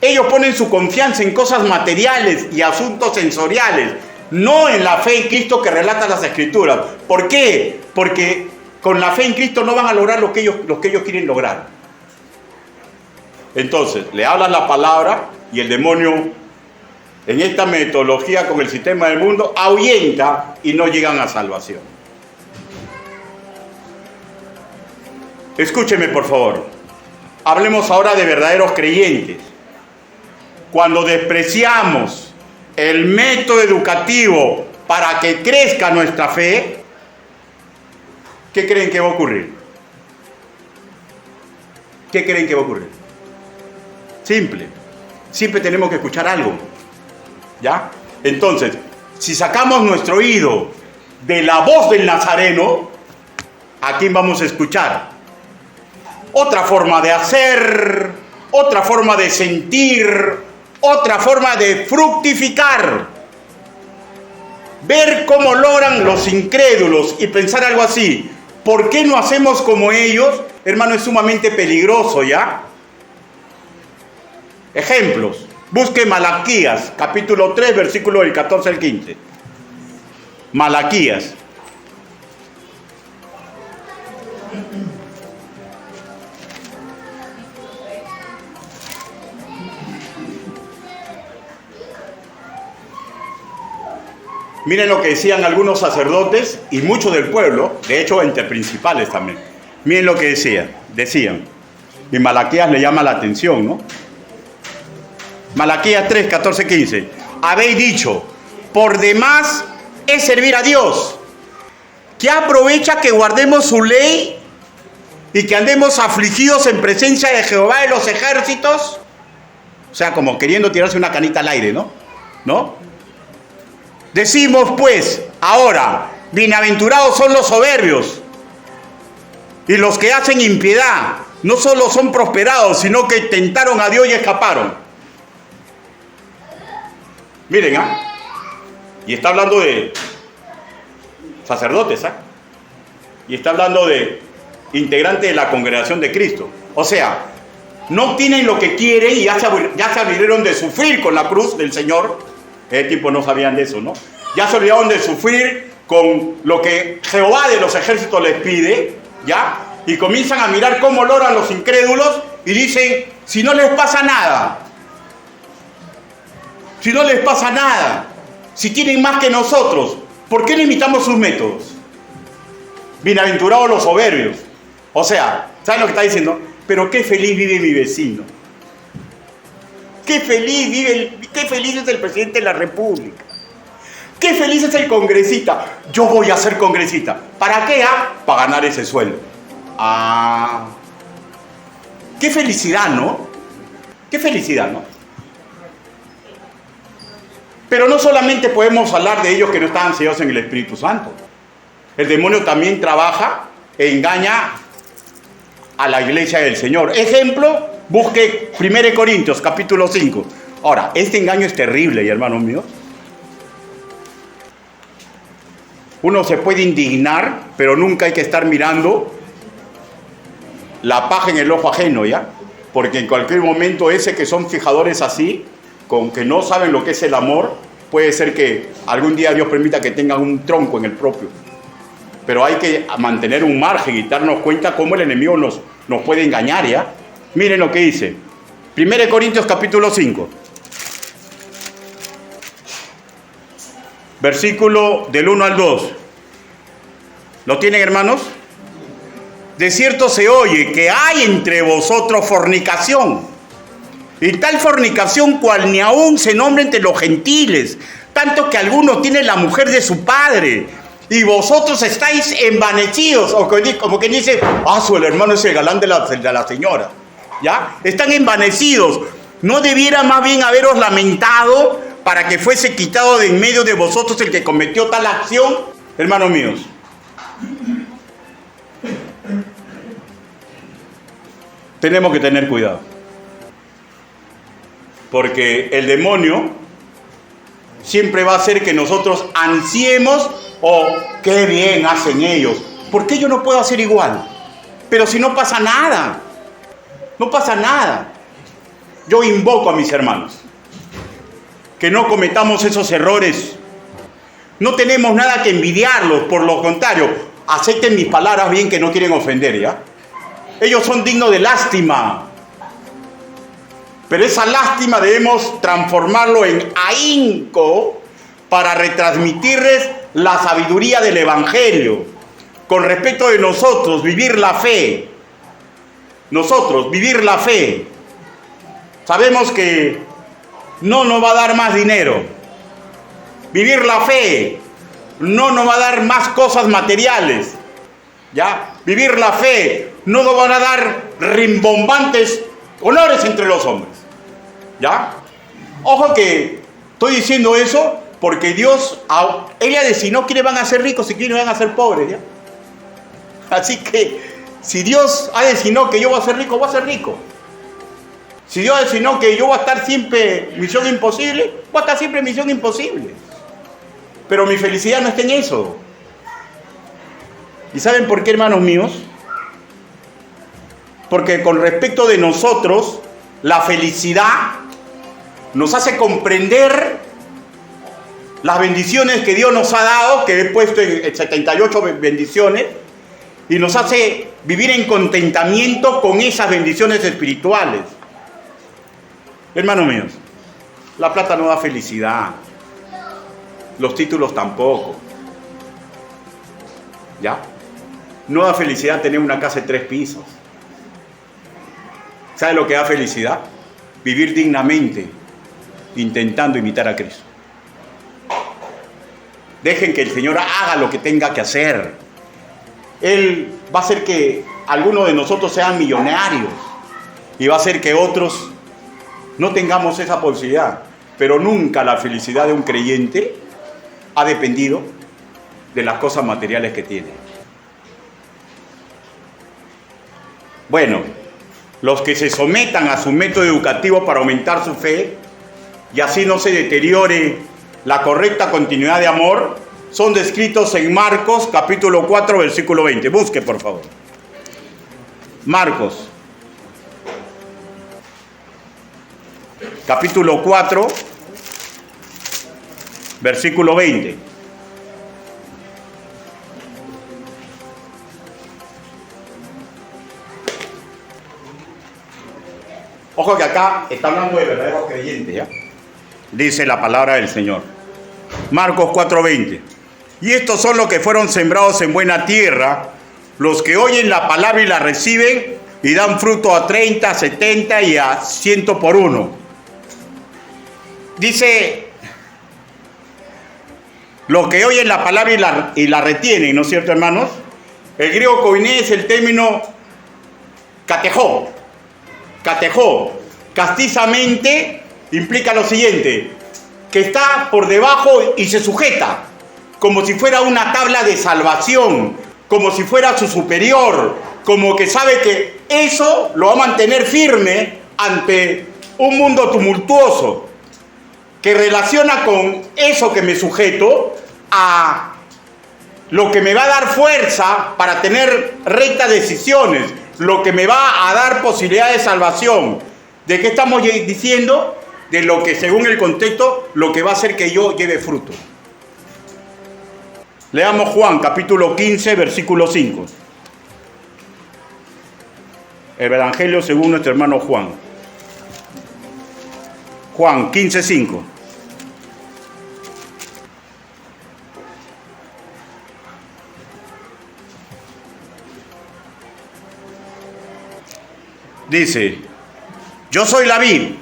Ellos ponen su confianza en cosas materiales y asuntos sensoriales, no en la fe en Cristo que relatan las Escrituras. ¿Por qué? Porque con la fe en Cristo no van a lograr lo que ellos quieren lograr. Entonces, le hablan la palabra y el demonio, en esta metodología con el sistema del mundo, ahuyenta y no llegan a salvación. Escúcheme, por favor. Hablemos ahora de verdaderos creyentes. Cuando despreciamos el método educativo para que crezca nuestra fe, ¿qué creen que va a ocurrir? ¿Qué creen que va a ocurrir? Simple. Siempre tenemos que escuchar algo, ¿ya? Entonces, si sacamos nuestro oído de la voz del Nazareno, ¿a quién vamos a escuchar? Otra forma de hacer, otra forma de sentir, otra forma de fructificar. Ver cómo logran los incrédulos y pensar algo así. ¿Por qué no hacemos como ellos? Hermano, es sumamente peligroso, ¿ya? Ejemplos. Busque Malaquías, capítulo 3, versículo del 14 al 15. Malaquías. Miren lo que decían algunos sacerdotes y muchos del pueblo, de hecho entre principales también. Miren lo que decían. Y Malaquías le llama la atención, ¿no? Malaquías 3, 14, 15. Habéis dicho, por demás es servir a Dios. ¿Qué aprovecha que guardemos su ley y que andemos afligidos en presencia de Jehová de los ejércitos? O sea, como queriendo tirarse una canita al aire, ¿no? Decimos pues, ahora, bienaventurados son los soberbios y los que hacen impiedad. No solo son prosperados, sino que tentaron a Dios y escaparon. Miren, y está hablando de sacerdotes, y está hablando de integrantes de la congregación de Cristo. O sea, no obtienen lo que quieren y ya se aburrieron de sufrir con la cruz del Señor. En ese tiempo no sabían de eso, ¿no? Ya se olvidaron de sufrir con lo que Jehová de los ejércitos les pide, ¿ya? Y comienzan a mirar cómo lo oran los incrédulos y dicen, si no les pasa nada, si no les pasa nada, si tienen más que nosotros, ¿por qué no imitamos sus métodos? Bienaventurados los soberbios. O sea, ¿saben lo que está diciendo? Pero qué feliz vive mi vecino. Qué feliz es el presidente de la República. Qué feliz es el congresista. Yo voy a ser congresista. ¿Para qué? Para ganar ese sueldo. Qué felicidad, ¿no? Qué felicidad, ¿no? Pero no solamente podemos hablar de ellos que no estaban sellados en el Espíritu Santo. El demonio también trabaja e engaña a la iglesia del Señor. Ejemplo, busque 1 Corintios capítulo 5. Ahora, este engaño es terrible, hermanos míos. Uno se puede indignar, pero nunca hay que estar mirando la paja en el ojo ajeno, ¿ya? Porque en cualquier momento ese que son fijadores así, con que no saben lo que es el amor, puede ser que algún día Dios permita que tengan un tronco en el propio. Pero hay que mantener un margen y darnos cuenta cómo el enemigo nos puede engañar, ¿ya? Miren lo que dice. 1 Corintios capítulo 5. Versículo del 1 al 2. ¿Lo tienen, hermanos? De cierto se oye que hay entre vosotros fornicación. Y tal fornicación cual ni aún se nombra entre los gentiles. Tanto que algunos tienen la mujer de su padre. Y vosotros estáis envanecidos. O como quien dice, el hermano es el galán de la señora. ¿Ya? Están envanecidos. ¿No debiera más bien haberos lamentado para que fuese quitado de en medio de vosotros el que cometió tal acción? Hermanos míos, tenemos que tener cuidado. Porque el demonio siempre va a hacer que nosotros ansiemos, qué bien hacen ellos. ¿Por qué yo no puedo hacer igual? Pero si no pasa nada. No pasa nada. Yo invoco a mis hermanos que no cometamos esos errores. No tenemos nada que envidiarlos, por lo contrario, acepten mis palabras bien que no quieren ofender, ¿ya? Ellos son dignos de lástima. Pero esa lástima debemos transformarlo en ahínco para retransmitirles la sabiduría del Evangelio. Con respecto de nosotros, vivir la fe. Nosotros, vivir la fe. Sabemos que no nos va a dar más dinero. Vivir la fe no nos va a dar más cosas materiales. ¿Ya? Vivir la fe no nos van a dar rimbombantes honores entre los hombres. ¿Ya? Ojo que estoy diciendo eso porque Dios, ella destinó quiénes van a ser ricos y quiénes van a ser pobres, ¿ya? Así que si Dios ha destinado que yo voy a ser rico, voy a ser rico. Si Dios ha destinado que yo voy a estar siempre en misión imposible, voy a estar siempre en misión imposible. Pero mi felicidad no está en eso. ¿Y saben por qué, hermanos míos? Porque con respecto de nosotros, la felicidad nos hace comprender las bendiciones que Dios nos ha dado, que he puesto en 78 bendiciones, y nos hace vivir en contentamiento con esas bendiciones espirituales. Hermanos míos, la plata no da felicidad, los títulos tampoco. ¿Ya? No da felicidad tener una casa de 3 pisos. ¿Sabe lo que da felicidad? Vivir dignamente, intentando imitar a Cristo. Dejen que el Señor haga lo que tenga que hacer. Él va a hacer que algunos de nosotros sean millonarios y va a hacer que otros no tengamos esa posibilidad. Pero nunca la felicidad de un creyente ha dependido de las cosas materiales que tiene. Bueno, los que se sometan a su método educativo para aumentar su fe y así no se deteriore la correcta continuidad de amor, son descritos en Marcos capítulo 4 versículo 20. Busque, por favor. Marcos, capítulo 4, versículo 20. Ojo que acá está hablando de verdaderos creyentes, ¿ya? Dice la palabra del Señor. Marcos 4:20. Y estos son los que fueron sembrados en buena tierra, los que oyen la palabra y la reciben y dan fruto a 30, 70 y a 100 por uno. Dice, los que oyen la palabra y la retienen, ¿no es cierto, hermanos? El griego koiné es el término katejó. Katejó, castizamente, implica lo siguiente, que está por debajo y se sujeta, como si fuera una tabla de salvación, como si fuera su superior, como que sabe que eso lo va a mantener firme ante un mundo tumultuoso, que relaciona con eso que me sujeto a lo que me va a dar fuerza para tener rectas decisiones, lo que me va a dar posibilidad de salvación. ¿De qué estamos diciendo? De lo que, según el contexto, lo que va a hacer que yo lleve fruto. Leamos Juan, capítulo 15, versículo 5. El Evangelio según nuestro hermano Juan. Juan 15, 5. Dice, yo soy la vid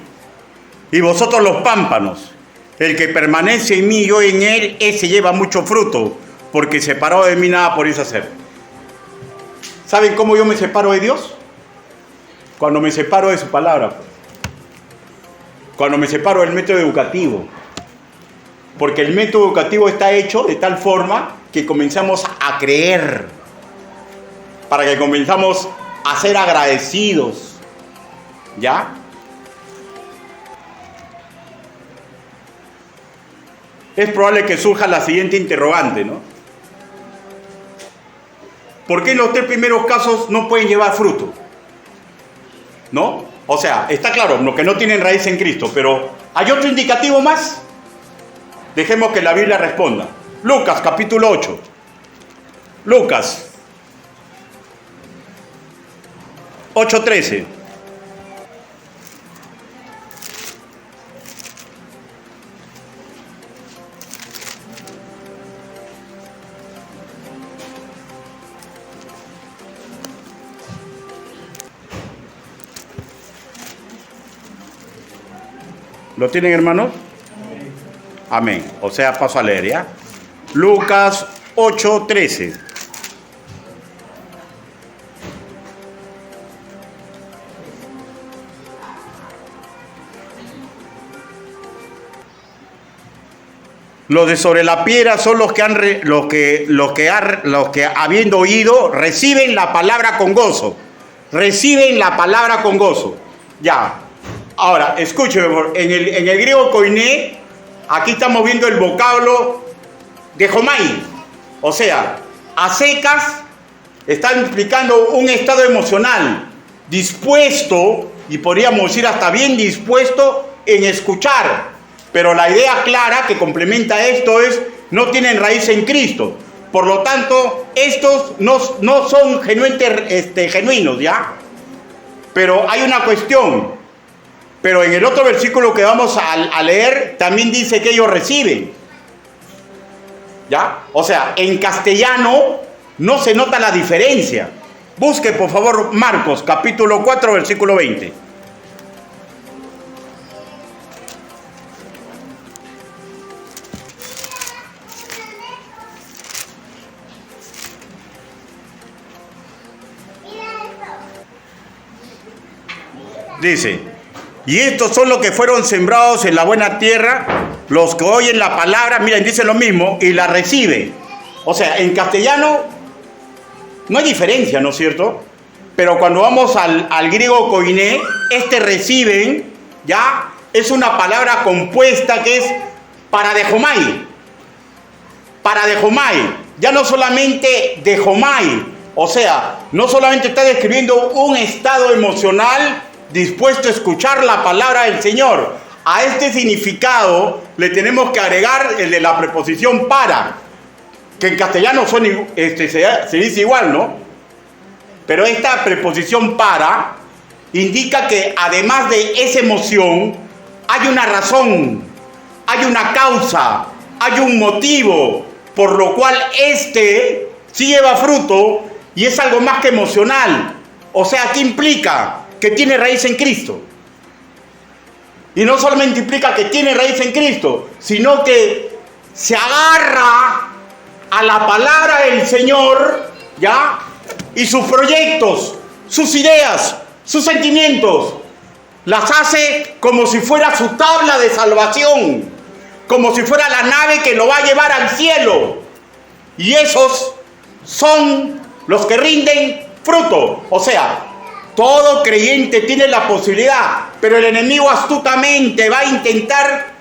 y vosotros los pámpanos. El que permanece en mí y yo en él, ese lleva mucho fruto, porque separado de mí nada podéis hacer. ¿Saben cómo yo me separo de Dios? Cuando me separo de su palabra. Cuando me separo del método educativo. Porque el método educativo está hecho de tal forma que comenzamos a creer. Para que comenzamos a ser agradecidos. ¿Ya? Es probable que surja la siguiente interrogante, ¿no? ¿Por qué en los 3 primeros casos no pueden llevar fruto? ¿No? O sea, está claro, lo que no tienen raíz en Cristo, pero ¿hay otro indicativo más? Dejemos que la Biblia responda. Lucas, capítulo 8. Lucas 8:13. ¿Lo tienen, hermanos? Amén. O sea, paso a leer, ¿ya? Lucas 8:13. Los de sobre la piedra son los que habiendo oído reciben la palabra con gozo. Reciben la palabra con gozo. Ya. Ahora, escúcheme, en el griego koiné, aquí estamos viendo el vocablo de homai. O sea, a secas está implicando un estado emocional dispuesto, y podríamos decir hasta bien dispuesto en escuchar. Pero la idea clara que complementa esto es, no tienen raíz en Cristo. Por lo tanto, estos no son genuinos, ¿ya? Pero hay una cuestión. Pero en el otro versículo que vamos a leer, también dice que ellos reciben. ¿Ya? O sea, en castellano no se nota la diferencia. Busque, por favor, Marcos, capítulo 4, versículo 20. Dice, y estos son los que fueron sembrados en la buena tierra, los que oyen la palabra, miren, dice lo mismo, y la reciben. O sea, en castellano no hay diferencia, ¿no es cierto? Pero cuando vamos al griego koiné, reciben, ya, es una palabra compuesta que es paradejomai. Paradejomai. Ya no solamente dejomai, O sea, no solamente está describiendo un estado emocional dispuesto a escuchar la palabra del Señor. A este significado le tenemos que agregar el de la preposición para, que en castellano se dice igual, ¿no? Pero esta preposición para indica que además de esa emoción, hay una razón, hay una causa, hay un motivo, por lo cual sí lleva fruto y es algo más que emocional. O sea, ¿qué implica? Que tiene raíz en Cristo. Y no solamente implica que tiene raíz en Cristo, sino que se agarra a la palabra del Señor, ¿ya? Y sus proyectos, sus ideas, sus sentimientos, las hace como si fuera su tabla de salvación, como si fuera la nave que lo va a llevar al cielo. Y esos son los que rinden fruto. O sea, todo creyente tiene la posibilidad, pero el enemigo astutamente va a intentar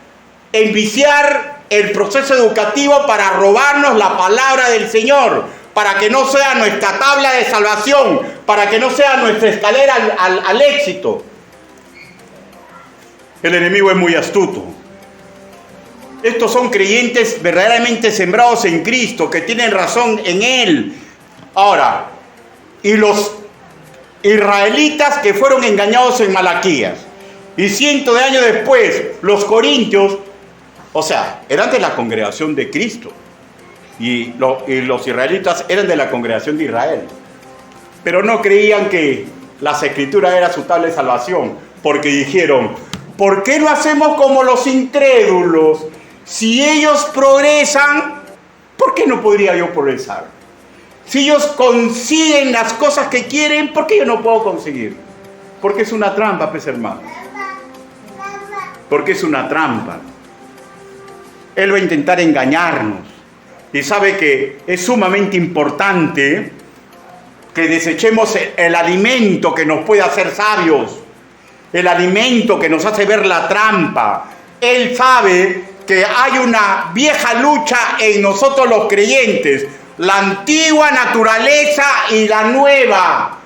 enviciar el proceso educativo para robarnos la palabra del Señor, para que no sea nuestra tabla de salvación, para que no sea nuestra escalera al éxito. El enemigo es muy astuto. Estos son creyentes verdaderamente sembrados en Cristo, que tienen razón en Él. Ahora, y los israelitas que fueron engañados en Malaquías, y cientos de años después, los corintios, o sea, eran de la congregación de Cristo, y los israelitas eran de la congregación de Israel, pero no creían que las escrituras era su tabla de salvación, porque dijeron, ¿por qué no hacemos como los incrédulos? Si ellos progresan, ¿por qué no podría yo progresar? Si ellos consiguen las cosas que quieren, ¿por qué yo no puedo conseguir? Porque es una trampa, pues, hermano. Porque es una trampa. Él va a intentar engañarnos. Y sabe que es sumamente importante que desechemos el alimento que nos puede hacer sabios. El alimento que nos hace ver la trampa. Él sabe que hay una vieja lucha en nosotros los creyentes. La antigua naturaleza y la nueva.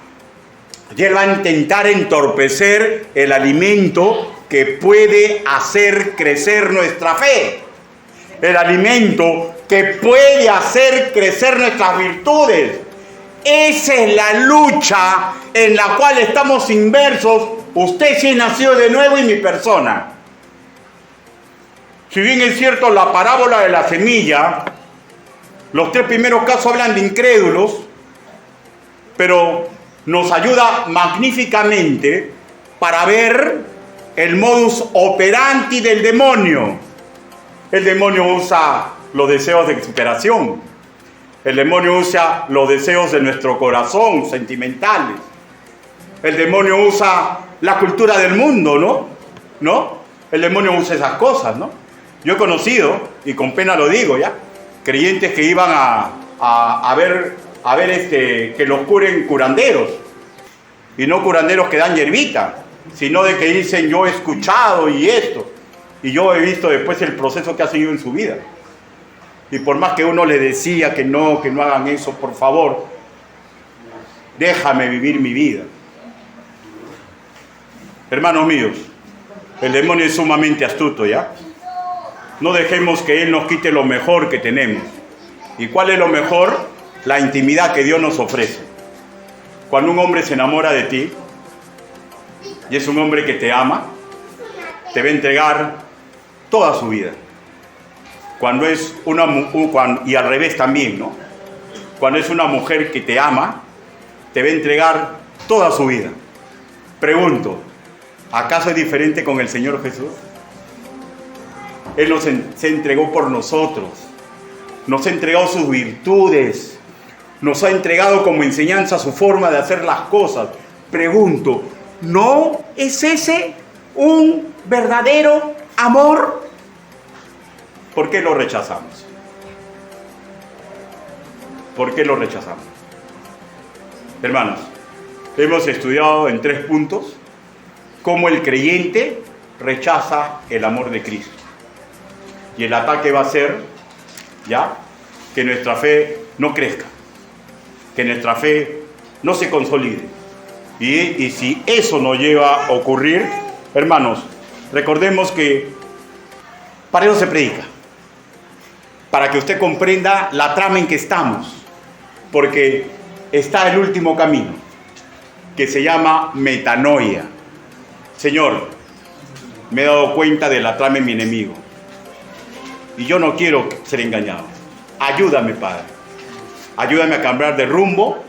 Y él va a intentar entorpecer el alimento que puede hacer crecer nuestra fe. El alimento que puede hacer crecer nuestras virtudes. Esa es la lucha en la cual estamos inmersos. Usted sí nació de nuevo y mi persona. Si bien es cierto la parábola de la semilla, los 3 primeros casos hablan de incrédulos, pero nos ayuda magníficamente para ver el modus operandi del demonio. El demonio usa los deseos de desesperación. El demonio usa los deseos de nuestro corazón, sentimentales. El demonio usa la cultura del mundo, ¿no? El demonio usa esas cosas, ¿no? Yo he conocido, y con pena lo digo ya, creyentes que iban a ver que los curen curanderos, y no curanderos que dan hierbita, sino de que dicen yo he escuchado y esto, y yo he visto después el proceso que ha seguido en su vida. Y por más que uno le decía que no hagan eso, por favor, déjame vivir mi vida. Hermanos míos, el demonio es sumamente astuto, ¿ya? No dejemos que él nos quite lo mejor que tenemos. ¿Y cuál es lo mejor? La intimidad que Dios nos ofrece. Cuando un hombre se enamora de ti, y es un hombre que te ama, te va a entregar toda su vida. Cuando es y al revés también, ¿no? Cuando es una mujer que te ama, te va a entregar toda su vida. Pregunto, ¿acaso es diferente con el Señor Jesús? Él se entregó por nosotros, nos ha entregado sus virtudes, nos ha entregado como enseñanza su forma de hacer las cosas. Pregunto, ¿no es ese un verdadero amor? ¿Por qué lo rechazamos? ¿Por qué lo rechazamos? Hermanos, hemos estudiado en 3 puntos cómo el creyente rechaza el amor de Cristo. Y el ataque va a ser, ¿ya?, que nuestra fe no crezca. que nuestra fe no se consolide. Y si eso no lleva a ocurrir, hermanos, recordemos que para eso se predica, para que usted comprenda la trama en que estamos, porque está el último camino, que se llama metanoia. Señor, me he dado cuenta de la trama en mi enemigo, y yo no quiero ser engañado. Ayúdame, Padre. Ayúdame a cambiar de rumbo,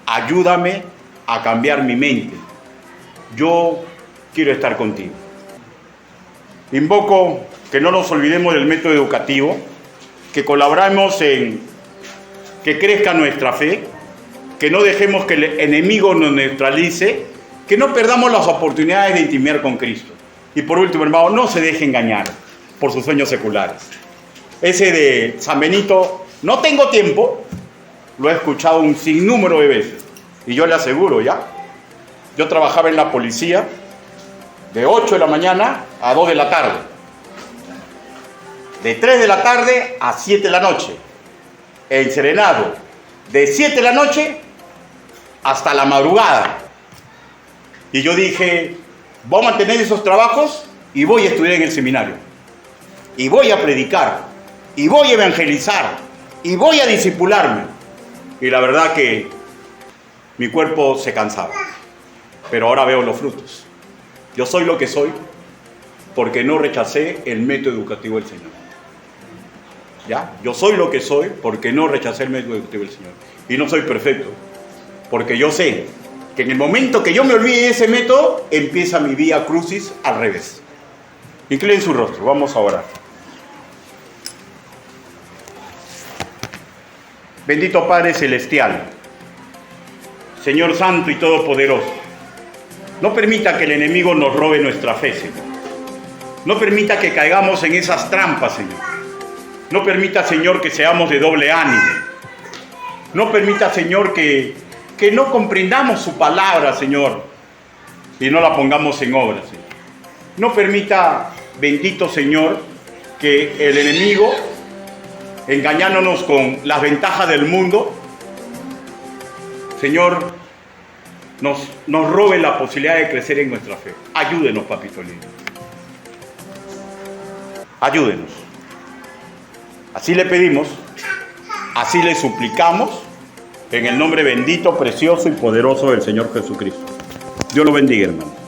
ayúdame a cambiar mi mente. Yo quiero estar contigo. Invoco que no nos olvidemos del método educativo, que colaboremos en que crezca nuestra fe, que no dejemos que el enemigo nos neutralice, que no perdamos las oportunidades de intimar con Cristo. Y por último, hermano, no se deje engañar por sus sueños seculares. Ese de San Benito, no tengo tiempo, lo he escuchado un sinnúmero de veces. Y yo le aseguro, yo trabajaba en la policía de 8 de la mañana a 2 de la tarde. De 3 de la tarde a 7 de la noche. Enserenado. De 7 de la noche hasta la madrugada. Y yo dije, voy a mantener esos trabajos y voy a estudiar en el seminario. Y voy a predicar. Y voy a evangelizar. Y voy a discipularme. Y la verdad que mi cuerpo se cansaba. Pero ahora veo los frutos. Yo soy lo que soy porque no rechacé el método educativo del Señor. Yo soy lo que soy porque no rechacé el método educativo del Señor. Y no soy perfecto, porque yo sé que en el momento que yo me olvide de ese método, empieza mi vía crucis al revés. Inclinen su rostro, vamos a orar. Bendito Padre Celestial, Señor Santo y Todopoderoso, no permita que el enemigo nos robe nuestra fe, Señor. No permita que caigamos en esas trampas, Señor. No permita, Señor, que seamos de doble ánimo. No permita, Señor, que no comprendamos su palabra, Señor, y no la pongamos en obra, Señor. No permita, bendito Señor, que el enemigo, engañándonos con las ventajas del mundo, Señor, nos robe la posibilidad de crecer en nuestra fe. Ayúdenos, Papito lindo. Ayúdenos. Así le pedimos, así le suplicamos, en el nombre bendito, precioso y poderoso del Señor Jesucristo. Dios lo bendiga, hermano.